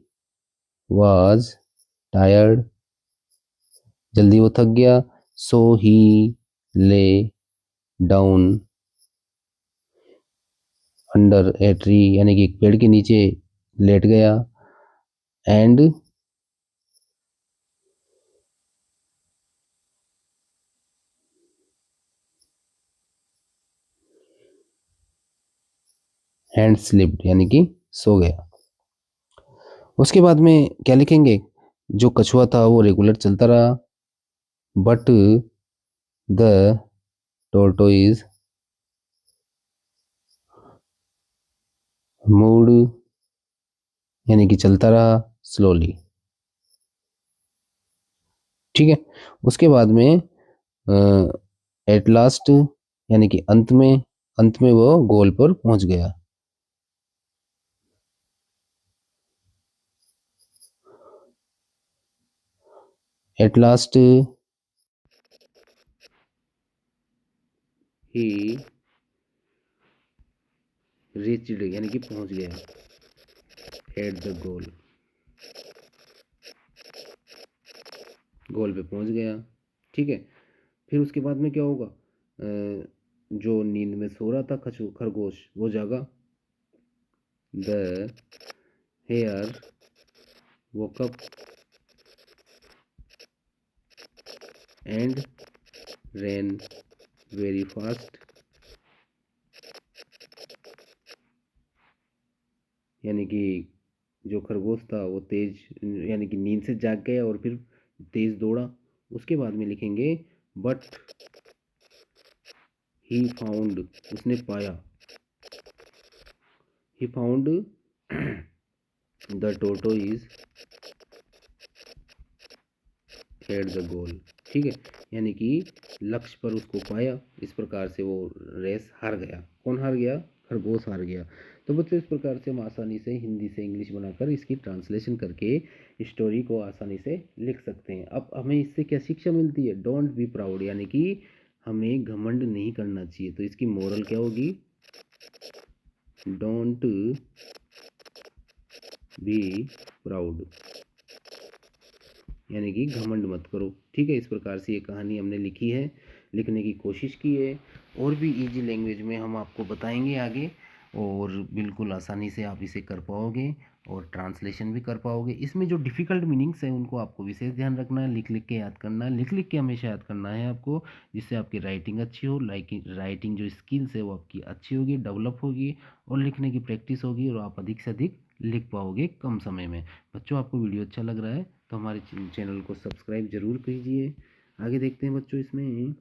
वाज टायर्ड, जल्दी वो थक गया। सो ही lay down under a tree, यानी कि एक पेड़ के नीचे लेट गया। एंड स्लिप्ड, यानी कि सो गया। उसके बाद में क्या लिखेंगे, जो कछुआ था वो रेगुलर चलता रहा, बट द टोर्टोइज मूड, यानी कि चलता रहा स्लोली। ठीक है। उसके बाद में एट लास्ट, यानी कि अंत में वो गोल पर पहुंच गया। एट लास्ट ही रीच्ड, यानी कि पहुंच गया एट द गोल, गोल पे पहुंच गया। ठीक है। फिर उसके बाद में क्या होगा, जो नींद में सो रहा था खरगोश वो जागा। The hare woke up and ran very fast, यानी कि जो खरगोश था वो तेज, यानी कि नींद से जाग गया और फिर तेज दौड़ा। उसके बाद में लिखेंगे बट ही फाउंड, उसने पाया, he found the tortoise at the goal. ठीक है। यानी कि लक्ष्य पर उसको पाया, इस प्रकार से वो रेस हार गया। कौन हार गया, खरगोश हार गया। तो बच्चों इस प्रकार से हम आसानी से हिंदी से इंग्लिश बनाकर इसकी ट्रांसलेशन करके स्टोरी को आसानी से लिख सकते हैं। अब हमें इससे क्या शिक्षा मिलती है, डोंट बी प्राउड, यानी कि हमें घमंड नहीं करना चाहिए। तो इसकी मोरल क्या होगी, डोंट बी प्राउड, यानी कि घमंड मत करो। ठीक है। इस प्रकार से ये कहानी हमने लिखी है, लिखने की कोशिश की है। और भी इजी लैंग्वेज में हम आपको बताएंगे आगे, और बिल्कुल आसानी से आप इसे कर पाओगे और ट्रांसलेशन भी कर पाओगे। इसमें जो डिफ़िकल्ट मीनिंग्स हैं उनको आपको विशेष ध्यान रखना है, लिख लिख के याद करना है, लिख लिख के हमेशा याद करना है आपको, जिससे आपकी राइटिंग अच्छी हो। राइटिंग जो स्किल्स है वो आपकी अच्छी होगी, डेवलप होगी, और लिखने की प्रैक्टिस होगी, और आप अधिक से अधिक लिख पाओगे कम समय में। बच्चों आपको वीडियो अच्छा लग रहा है तो हमारे चैनल को सब्सक्राइब जरूर कीजिए। आगे देखते हैं बच्चों, इसमें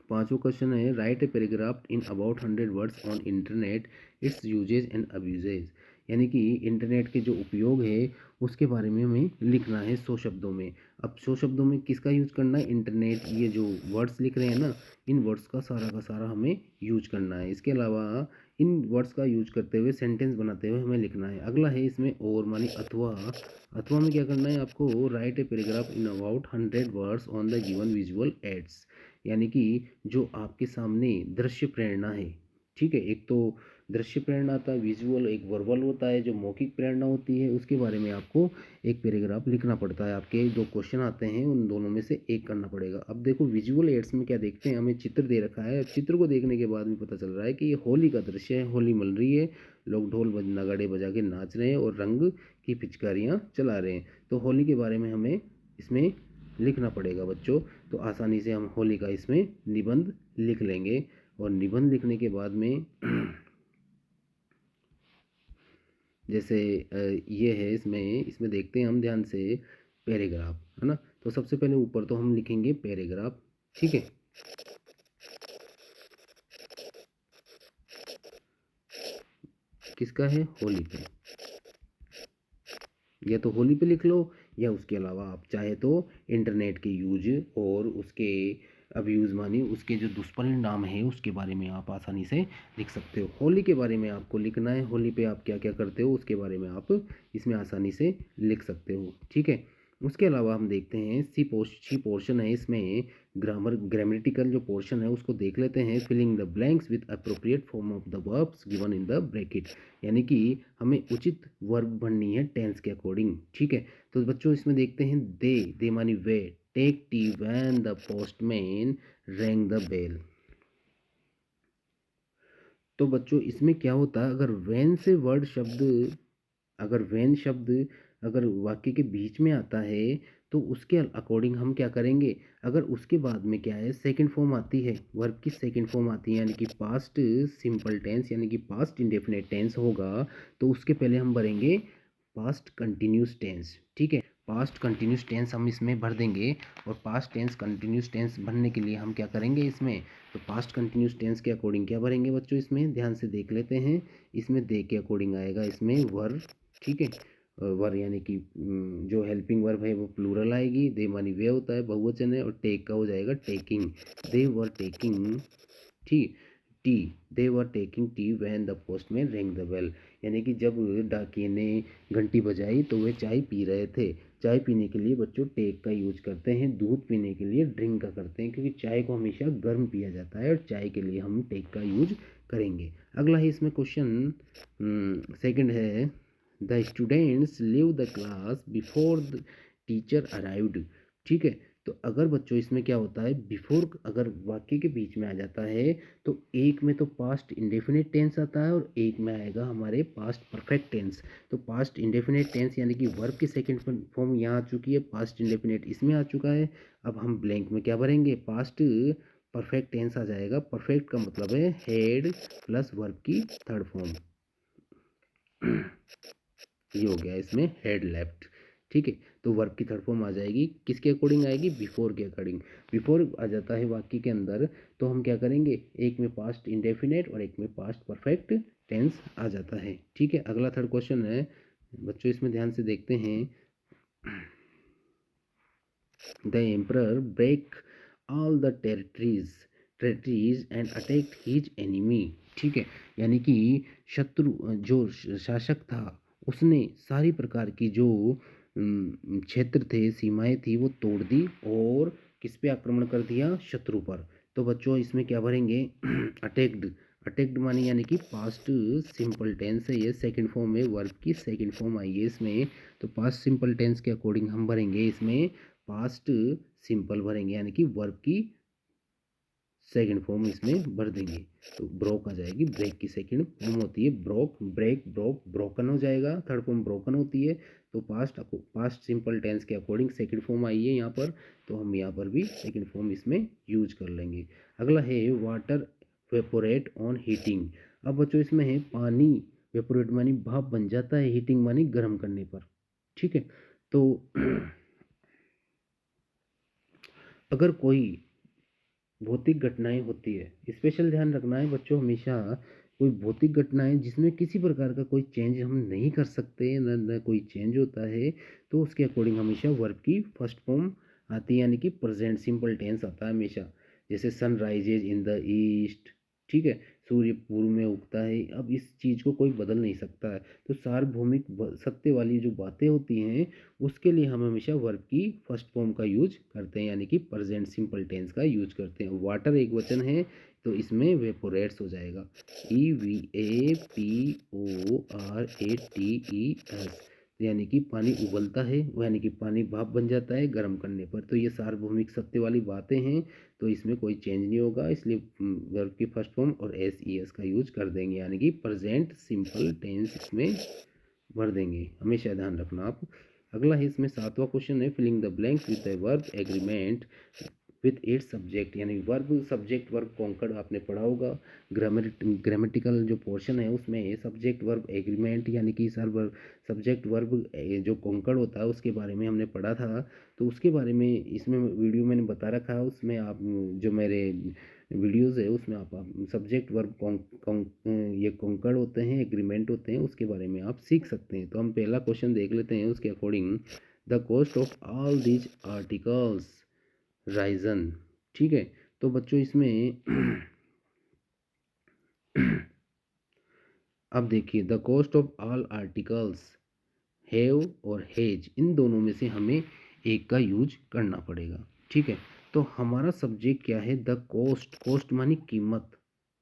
पांचों क्वेश्चन है, write a paragraph in about 100 words on internet, its uses and abuses, यानी कि इंटरनेट के जो उपयोग है उसके बारे में हमें लिखना है 100 शब्दों में। अब 100 शब्दों में किसका यूज करना है, इंटरनेट, ये जो वर्ड्स लिख रहे हैं ना, इन वर्ड्स का सारा हमें यूज करना है। इसके अलावा इन वर्ड्स का यूज करते हुए सेंटेंस बनाते हुए हमें लिखना है। अगला है इसमें और, मानी अथवा। अथवा में क्या करना है आपको, right a paragraph in about 100 words on the given visual aids, यानी कि जो आपके सामने दृश्य प्रेरणा है। ठीक है। एक तो दृश्य प्रेरणा आता है, विजुअल एक वर्बल होता है, जो मौखिक प्रेरणा होती है, उसके बारे में आपको एक पैराग्राफ लिखना पड़ता है। आपके दो क्वेश्चन आते हैं, उन दोनों में से एक करना पड़ेगा। अब देखो विजुअल एड्स में क्या देखते हैं, हमें चित्र दे रखा है। चित्र को देखने के बाद में पता चल रहा है कि ये होली का दृश्य है, होली मल रही है, लोग ढोल नगाड़े बजा के नाच रहे हैं और रंग की पिचकारियाँ चला रहे हैं। तो होली के बारे में हमें इसमें लिखना पड़ेगा बच्चों। तो आसानी से हम होली का इसमें निबंध लिख लेंगे। और निबंध लिखने के बाद में जैसे ये है, इसमें इसमें देखते हैं हम ध्यान से, पैराग्राफ है ना। तो सबसे पहले ऊपर तो हम लिखेंगे पैराग्राफ। ठीक है। किसका है, होली पे, या तो होली पे लिख लो, या उसके अलावा आप चाहे तो इंटरनेट के यूज और उसके अब्यूज़, मानी उसके जो दुष्परिणाम है उसके बारे में आप आसानी से लिख सकते हो। होली के बारे में आपको लिखना है, होली पे आप क्या क्या करते हो उसके बारे में आप इसमें आसानी से लिख सकते हो। ठीक है। उसके अलावा हम देखते हैं सी पोर्शन है, इसमें ग्रामेटिकल जो पोर्शन है उसको देख लेते हैं। Filling the blanks with appropriate form of the verbs given in the bracket, यानी कि हमें उचित वर्ब भरनी है टेंस के अकॉर्डिंग। ठीक है, तो बच्चों इसमें देखते हैं दे मानी वे, take tea when the postman rang the bell. तो बच्चों इसमें क्या होता है, अगर वेन से वर्ड शब्द, अगर वेन शब्द अगर वाक्य के बीच में आता है तो उसके अकॉर्डिंग हम क्या करेंगे, अगर उसके बाद में क्या है सेकंड फॉर्म आती है, वर्ब की सेकंड फॉर्म आती है, यानी कि पास्ट सिंपल टेंस यानी कि पास्ट इंडेफिनिट टेंस होगा, तो उसके पहले हम भरेंगे पास्ट कंटिन्यूस टेंस। ठीक है, पास्ट कंटिन्यूस टेंस हम इसमें भर देंगे। और पास्ट टेंस कंटिन्यूस टेंस भरने के लिए हम क्या करेंगे इसमें, तो पास्ट कंटिन्यूस टेंस के अकॉर्डिंग क्या भरेंगे बच्चों, इसमें ध्यान से देख लेते हैं। इसमें दे के अकॉर्डिंग आएगा इसमें वर। ठीक है, वर यानी कि जो हेल्पिंग वर्ब है वो प्लूरल आएगी, दे मानी वे होता है बहुवचन है, और टेक का हो जाएगा टेकिंग, दे वर टेकिंग। ठीक, tea, they were taking tea when the postman ring the bell, यानी कि जब डाकिए ने घंटी बजाई तो वे चाय पी रहे थे। चाय पीने के लिए बच्चों टेक का यूज करते हैं, दूध पीने के लिए ड्रिंक का करते हैं, क्योंकि चाय को हमेशा गर्म पिया जाता है और चाय के लिए हम टेक का यूज करेंगे। अगला है इसमें क्वेश्चन सेकंड है, the students leave the class before the teacher arrived. ठीक है, तो अगर बच्चों इसमें क्या होता है, बिफोर अगर वाक्य के बीच में आ जाता है तो एक में तो पास्ट इंडेफिनिट टेंस आता है और एक में आएगा हमारे पास्ट परफेक्ट टेंस। तो पास्ट इंडेफिनिट टेंस यानी कि वर्ब की सेकंड फॉर्म यहाँ आ चुकी है, पास्ट इंडेफिनिट इसमें आ चुका है। अब हम ब्लैंक में क्या भरेंगे, पास्ट परफेक्ट टेंस आ जाएगा। परफेक्ट का मतलब है हेड प्लस वर्ब की थर्ड फॉर्म, ये हो गया इसमें हेड लेफ्ट। ठीक है, तो वर्ब की थर्ड फॉर्म आ जाएगी, किसके अकॉर्डिंग आएगी, बिफोर के अकॉर्डिंग। बिफोर आ जाता है वाक्य के अंदर, तो हम क्या करेंगे, एक में पास्ट इंडेफिनेट और एक में पास्ट परफेक्ट टेंस आ जाता है। ठीक है, अगला थर्ड क्वेश्चन है बच्चों, इसमें ध्यान से देखते हैं। The emperor break all the territories and attacked his enemy. ठीक है, यानी कि शत्रु जो शासक था उसने सारी प्रकार की जो क्षेत्र थे, सीमाएं थी, वो तोड़ दी और किस पे आक्रमण कर दिया, शत्रु पर। तो बच्चों इसमें क्या भरेंगे अटैक्ड, अटैक्ड मानी यानी कि पास्ट सिंपल टेंस है, ये सेकंड फॉर्म है, वर्ब की सेकंड फॉर्म आई है इसमें। तो पास्ट सिंपल टेंस के अकॉर्डिंग हम भरेंगे इसमें पास्ट सिंपल भरेंगे, यानी कि वर्ब की सेकंड फॉर्म इसमें भर देंगे। तो ब्रोक आ जाएगी, ब्रेक की सेकंड फॉर्म होती है ब्रोक, ब्रेक ब्रोक ब्रोकन हो जाएगा, थर्ड फॉर्म ब्रोकन होती है। तो पास्ट सिंपल टेंस के अकॉर्डिंग सेकंड फॉर्म आई है यहाँ पर, तो हम यहाँ पर भी सेकंड फॉर्म इसमें यूज कर लेंगे। अगला है वाटर वेपोरेट ऑन हीटिंग। अब बच्चों इसमें है पानी वेपोरेट मानी भाप बन जाता है, हीटिंग मानी गर्म करने पर। ठीक है, तो अगर कोई भौतिक घटनाएं होती है, स्पेशल ध्यान रखना है बच्चों हमेशा, कोई भौतिक घटनाएं जिसमें किसी प्रकार का कोई चेंज हम नहीं कर सकते, न कोई चेंज होता है, तो उसके अकॉर्डिंग हमेशा वर्ब की फर्स्ट फॉर्म आती है, यानी कि प्रेजेंट सिंपल टेंस आता है हमेशा। जैसे sun rises in the east. ठीक है, सूर्य पूर्व में उगता है, अब इस चीज़ को कोई बदल नहीं सकता है। तो सार्वभौमिक सत्य वाली जो बातें होती हैं उसके लिए हम हमेशा वर्ब की फर्स्ट फॉर्म का यूज करते हैं, यानी कि प्रेजेंट सिंपल टेंस का यूज करते हैं। वाटर एक वचन है तो इसमें वेपोरेट्स हो जाएगा, EVAPORATES, यानी कि पानी उबलता है, वो यानी कि पानी भाप बन जाता है गर्म करने पर। तो ये सार्वभौमिक सत्य वाली बातें हैं, तो इसमें कोई चेंज नहीं होगा, इसलिए वर्ब की फर्स्ट फॉर्म और SES का यूज कर देंगे, यानी कि प्रेजेंट सिंपल टेंस इसमें भर देंगे, हमेशा ध्यान रखना आप। अगला है इसमें सातवां क्वेश्चन है, filling the blanks with the verb agreement with its subject, यानी वर्ब सब्जेक्ट वर्ब कॉन्कर्ड आपने पढ़ा होगा। ग्रामेटिकल जो पोर्शन है उसमें सब्जेक्ट वर्ब एग्रीमेंट यानी कि सर सब्जेक्ट वर्ब जो कॉन्कर्ड होता है उसके बारे में हमने पढ़ा था। तो उसके बारे में इसमें वीडियो मैंने बता रखा है, उसमें आप जो मेरे वीडियोज़ है उसमें आप सब्जेक्ट वर्ब ये कॉन्कर्ड होते हैं, एग्रीमेंट होते हैं, उसके बारे में आप सीख सकते हैं। तो हम पहला क्वेश्चन देख लेते हैं उसके according, the cost of all these articles Ryzen. ठीक है, तो बच्चों इसमें अब देखिए, the cost of all articles have और हेज, इन दोनों में से हमें एक का यूज करना पड़ेगा। ठीक है, तो हमारा सब्जेक्ट क्या है, द कॉस्ट, कॉस्ट मानी कीमत,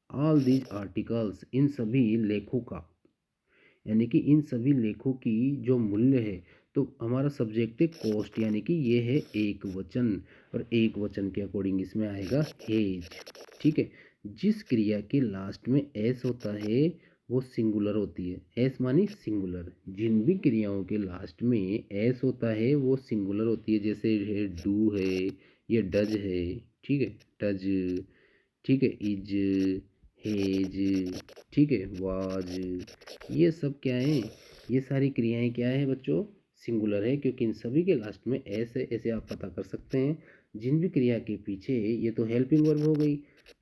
ऑल दीज आर्टिकल्स, इन सभी लेखों का, यानी कि इन सभी लेखों की जो मूल्य है, तो हमारा सब्जेक्ट है कॉस्ट, यानी कि ये है एक वचन, और एक वचन के अकॉर्डिंग इसमें आएगा हेज। ठीक है, जिस क्रिया के लास्ट में एस होता है वो सिंगुलर होती है, एस मानी सिंगुलर, जिन भी क्रियाओं के लास्ट में एस होता है वो सिंगुलर होती है, जैसे है डू है, ये डज है, ठीक है, डज, ठीक है, इज, हेज, ठीक है, वाज, ये सब क्या है, ये सारी क्रियाएं क्या है बच्चों, सिंगुलर है, क्योंकि इन सभी के लास्ट में एस है, ऐसे आप पता कर सकते हैं। जिन भी क्रिया के पीछे, ये तो हेल्पिंग वर्ब हो गई,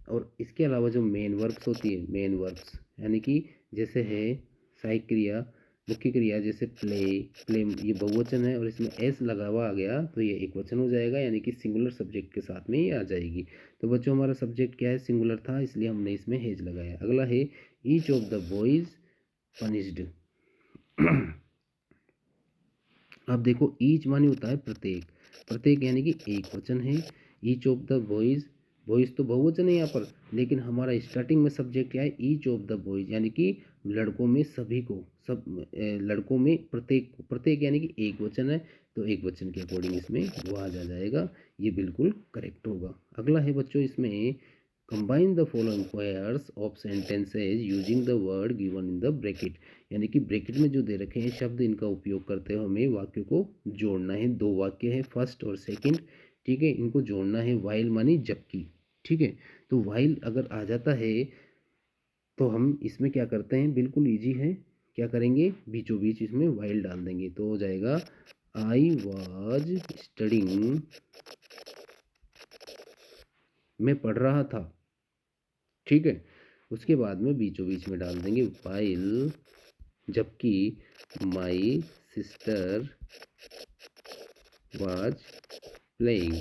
और इसके अलावा जो मेन वर्ब्स होती है, मेन वर्ब्स यानी कि जैसे है सहायक क्रिया, मुख्य क्रिया, जैसे प्ले, प्ले ये बहुवचन है और इसमें एस लगा हुआ आ गया तो ये एक वचन हो जाएगा, यानी कि सिंगुलर सब्जेक्ट के साथ में ही आ जाएगी। तो बच्चों हमारा सब्जेक्ट क्या है, सिंगुलर था, इसलिए हमने इसमें हेज लगाया। अगला है each of the boys punished. अब देखो ईच माने होता है प्रत्येक, प्रत्येक यानी कि एक वचन है, each of the boys, boys तो बहुवचन है यहाँ पर, लेकिन हमारा स्टार्टिंग में सब्जेक्ट क्या है, ईच ऑफ द बॉयज, यानी कि लड़कों में सभी को, सब लड़कों में प्रत्येक, प्रत्येक यानी कि एक वचन है, तो एक वचन के अकॉर्डिंग इसमें वो आ जाएगा, ये बिल्कुल करेक्ट होगा। अगला है बच्चों इसमें combine the following pairs of sentences using the word given in the bracket, यानी कि ब्रैकेट में जो दे रखे हैं शब्द, इनका उपयोग करते हुए हमें वाक्य को जोड़ना है। दो वाक्य है, फर्स्ट और सेकंड, ठीक है, इनको जोड़ना है। वाइल मानी जबकि, ठीक है, तो वाइल अगर आ जाता है तो हम इसमें क्या करते हैं, बिल्कुल इजी है, क्या करेंगे, बीचों बीच इसमें वाइल डाल देंगे, तो हो जाएगा आई वॉज स्टडिंग, मैं पढ़ रहा था, ठीक है, उसके बाद में बीचों बीच में डाल देंगे वाइल, जबकि माई सिस्टर वाज प्लेइंग,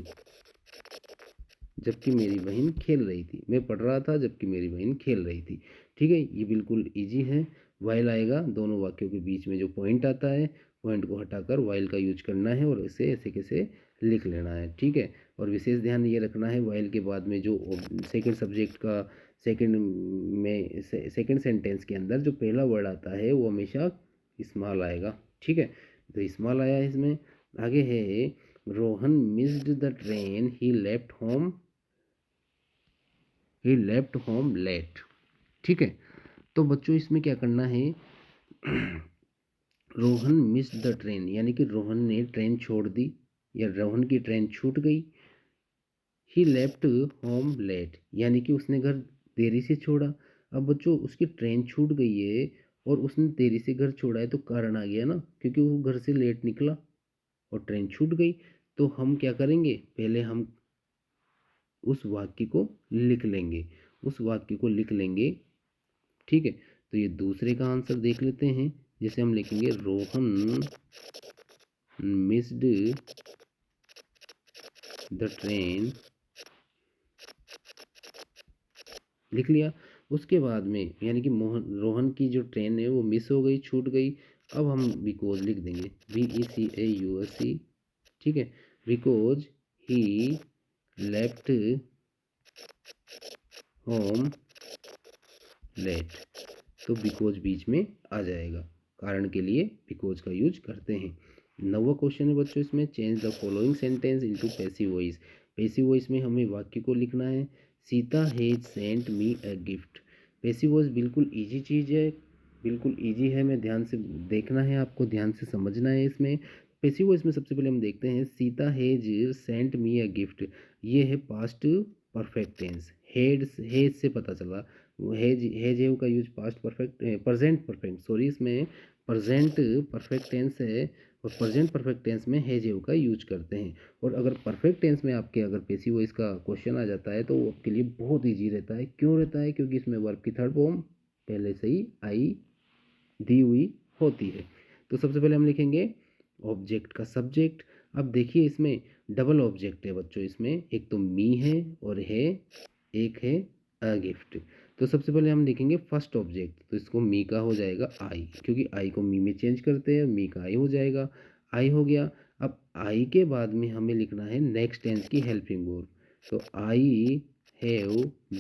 जबकि मेरी बहन खेल रही थी, मैं पढ़ रहा था जबकि मेरी बहन खेल रही थी। ठीक है, ये बिल्कुल इजी है। वाइल आएगा, दोनों वाक्यों के बीच में जो पॉइंट आता है, पॉइंट को हटाकर वाइल का यूज करना है और इसे ऐसे कैसे लिख लेना है। ठीक है, और विशेष ध्यान ये रखना है, वाइल के बाद में जो सेकंड सब्जेक्ट का सेकंड में सेकंड सेंटेंस के अंदर जो पहला वर्ड आता है वो हमेशा स्मॉल आएगा। ठीक है, तो स्मॉल आया है इसमें। आगे है Rohan missed the train he left home late. ठीक है, तो बच्चों इसमें क्या करना है, रोहन मिस्ड द ट्रेन, यानी कि रोहन ने ट्रेन छोड़ दी या रोहन की ट्रेन छूट गई। ही लेफ्ट होम लेट, यानी कि उसने घर देरी से छोड़ा। अब बच्चों उसकी ट्रेन छूट गई है और उसने देरी से घर छोड़ा है, तो कारण आ गया ना, क्योंकि वो घर से लेट निकला और ट्रेन छूट गई। तो हम क्या करेंगे, पहले हम उस वाक्य को लिख लेंगे, उस वाक्य को लिख लेंगे। ठीक है, तो ये दूसरे का आंसर देख लेते हैं, जैसे हम लिखेंगे रोहन मिस्ड द ट्रेन, लिख लिया। उसके बाद में यानी कि रोहन की जो ट्रेन है वो मिस हो गई, छूट गई। अब हम बिकॉज लिख देंगे, VECAUSE, ठीक है, because he left home late, तो बिकॉज बीच में आ जाएगा, कारण के लिए बिकॉज का यूज करते हैं। नवा क्वेश्चन है बच्चों इसमें, change the following sentence into passive voice. Passive voice में हमें वाक्य को लिखना है, Sita has sent me a gift. Passive voice बिल्कुल इजी चीज़ है, बिल्कुल इजी है, मैं ध्यान से देखना है, आपको ध्यान से समझना है। इसमें पैसिव वॉइस में सबसे पहले हम देखते हैं, Sita has sent me a gift, ये है पास्ट परफेक्ट टेंस, हेड से पता चला, हेज है का use past perfect, present perfect, sorry, इसमें प्रेजेंट परफेक्ट टेंस है और प्रेजेंट परफेक्ट टेंस में हैज हैव का यूज करते हैं। और अगर परफेक्ट टेंस में आपके अगर पैसिव वॉइस का क्वेश्चन आ जाता है तो वो आपके लिए बहुत इजी रहता है। क्यों रहता है, क्योंकि इसमें वर्ब की थर्ड फॉर्म पहले से ही आई दी हुई होती है। तो सबसे पहले हम लिखेंगे ऑब्जेक्ट का सब्जेक्ट। अब देखिए इसमें डबल ऑब्जेक्ट है बच्चों, इसमें एक तो मी है और है, एक है अ गिफ्ट। तो सबसे पहले हम लिखेंगे फर्स्ट ऑब्जेक्ट, तो इसको मी का हो जाएगा आई, क्योंकि आई को मी में चेंज करते हैं, मी का आई हो जाएगा, आई हो गया। अब आई के बाद में हमें लिखना है नेक्स्ट टेंस की हेल्पिंग वर्ब। तो आई हैव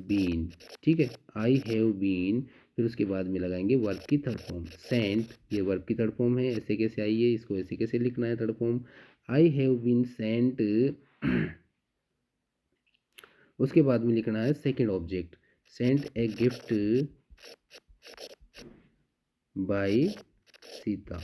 बीन, ठीक है, आई हैव बीन, फिर उसके बाद में लगाएंगे वर्ब की थर्ड फॉर्म सेंट। ये वर्ब की थर्ड फॉर्म है, ऐसे कैसे आई है, इसको ऐसे कैसे लिखना है third form, I have been sent. उसके बाद में लिखना है second object, sent a gift by Sita.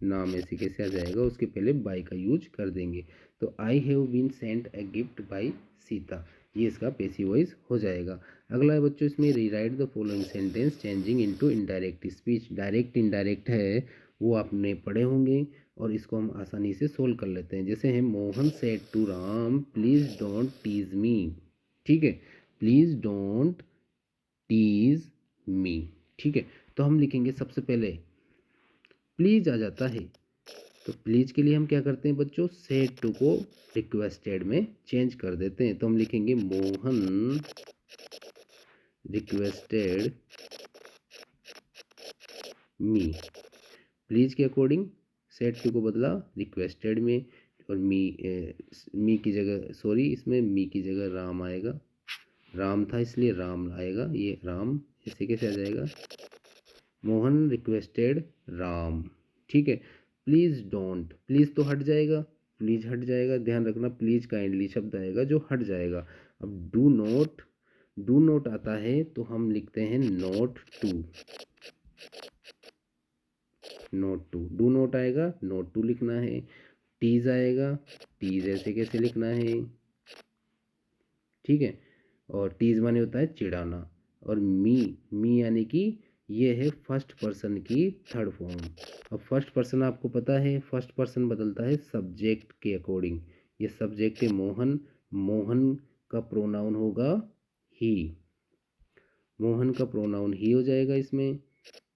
नाम ऐसे कैसे आ जाएगा, उसके पहले बाय का यूज कर देंगे। तो I have been sent a gift by Sita, ये इसका पैसिव वॉइस हो जाएगा। अगला है बच्चों इसमें rewrite the following sentence changing into indirect speech. Direct indirect है वो आपने पढ़े होंगे और इसको हम आसानी से सोल्व कर लेते हैं। जैसे है Mohan said to Ram please don't tease me, ठीक है, प्लीज डोंट टीज मी, ठीक है। तो हम लिखेंगे सबसे पहले प्लीज आ जाता है, तो प्लीज के लिए हम क्या करते हैं बच्चों, सेड टू को रिक्वेस्टेड में चेंज कर देते हैं। तो हम लिखेंगे मोहन रिक्वेस्टेड मी, प्लीज के अकॉर्डिंग सेड टू को बदला रिक्वेस्टेड में, और मी की जगह सॉरी इसमें मी की जगह राम आएगा, राम था इसलिए राम आएगा, ये राम ऐसे कैसे आ जाएगा, मोहन रिक्वेस्टेड राम, ठीक है। प्लीज़ डोंट, प्लीज़ तो हट जाएगा, प्लीज़ हट जाएगा, ध्यान रखना प्लीज़ काइंडली शब्द आएगा जो हट जाएगा। अब डू नोट, डू नोट आता है तो हम लिखते हैं not to, not to, do not आएगा नोट टू लिखना है। टीज आएगा, टीज ऐसे कैसे लिखना है, ठीक है, और टीज माने होता है चिढ़ाना। और मी यानी कि ये है फर्स्ट पर्सन की थर्ड फॉर्म। अब फर्स्ट पर्सन आपको पता है फर्स्ट पर्सन बदलता है सब्जेक्ट के अकॉर्डिंग, ये सब्जेक्ट है मोहन, मोहन का प्रोनाउन होगा ही, मोहन का प्रोनाउन ही हो जाएगा इसमें,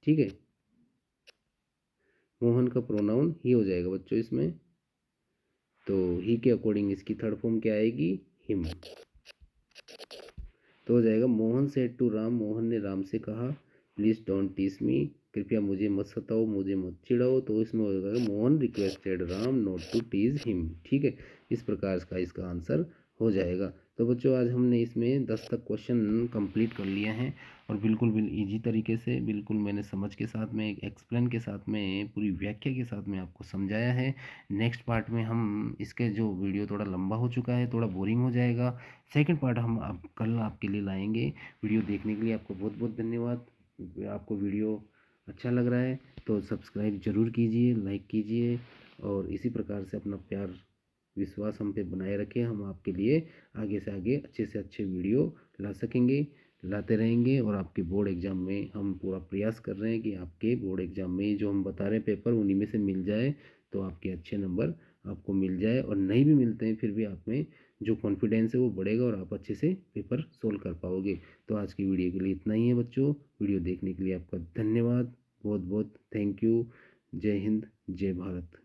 ठीक है, मोहन का प्रोनाउन ही हो जाएगा बच्चों इसमें। तो ही के अकॉर्डिंग इसकी थर्ड फॉर्म क्या आएगी, हिम। तो हो जाएगा मोहन सेड टू राम, मोहन ने राम से कहा प्लीज डोंट टीस मी, कृपया मुझे मत सताओ, मुझे मत चिढ़ाओ। तो इसमें हो जाएगा Mohan requested Ram not to tease him, ठीक है। इस प्रकार का इसका आंसर हो जाएगा। तो बच्चों आज हमने इसमें 10 तक क्वेश्चन कंप्लीट कर लिए हैं और बिल्कुल ईजी तरीके से, बिल्कुल मैंने समझ के साथ में एक्सप्लेन के साथ में पूरी व्याख्या के साथ में आपको समझाया है। नेक्स्ट पार्ट में हम इसके जो वीडियो थोड़ा लंबा हो चुका है, थोड़ा बोरिंग हो जाएगा, सेकंड पार्ट हम अब कल आपके लिए लाएंगे। वीडियो देखने के लिए आपको बहुत बहुत धन्यवाद। आपको वीडियो अच्छा लग रहा है तो सब्सक्राइब ज़रूर कीजिए, लाइक कीजिए और इसी प्रकार से अपना प्यार विश्वास हम पे बनाए रखें। हम आपके लिए आगे से आगे अच्छे से अच्छे वीडियो ला सकेंगे, लाते रहेंगे। और आपके बोर्ड एग्ज़ाम में हम पूरा प्रयास कर रहे हैं कि आपके बोर्ड एग्ज़ाम में जो हम बता रहे हैं पेपर उन्हीं में से मिल जाए, तो आपके अच्छे नंबर आपको मिल जाए। और नहीं भी मिलते हैं फिर भी आप में जो कॉन्फिडेंस है वो बढ़ेगा और आप अच्छे से पेपर सोल्व कर पाओगे। तो आज की वीडियो के लिए इतना ही है बच्चों। वीडियो देखने के लिए आपका धन्यवाद, बहुत बहुत थैंक यू। जय हिंद, जय भारत।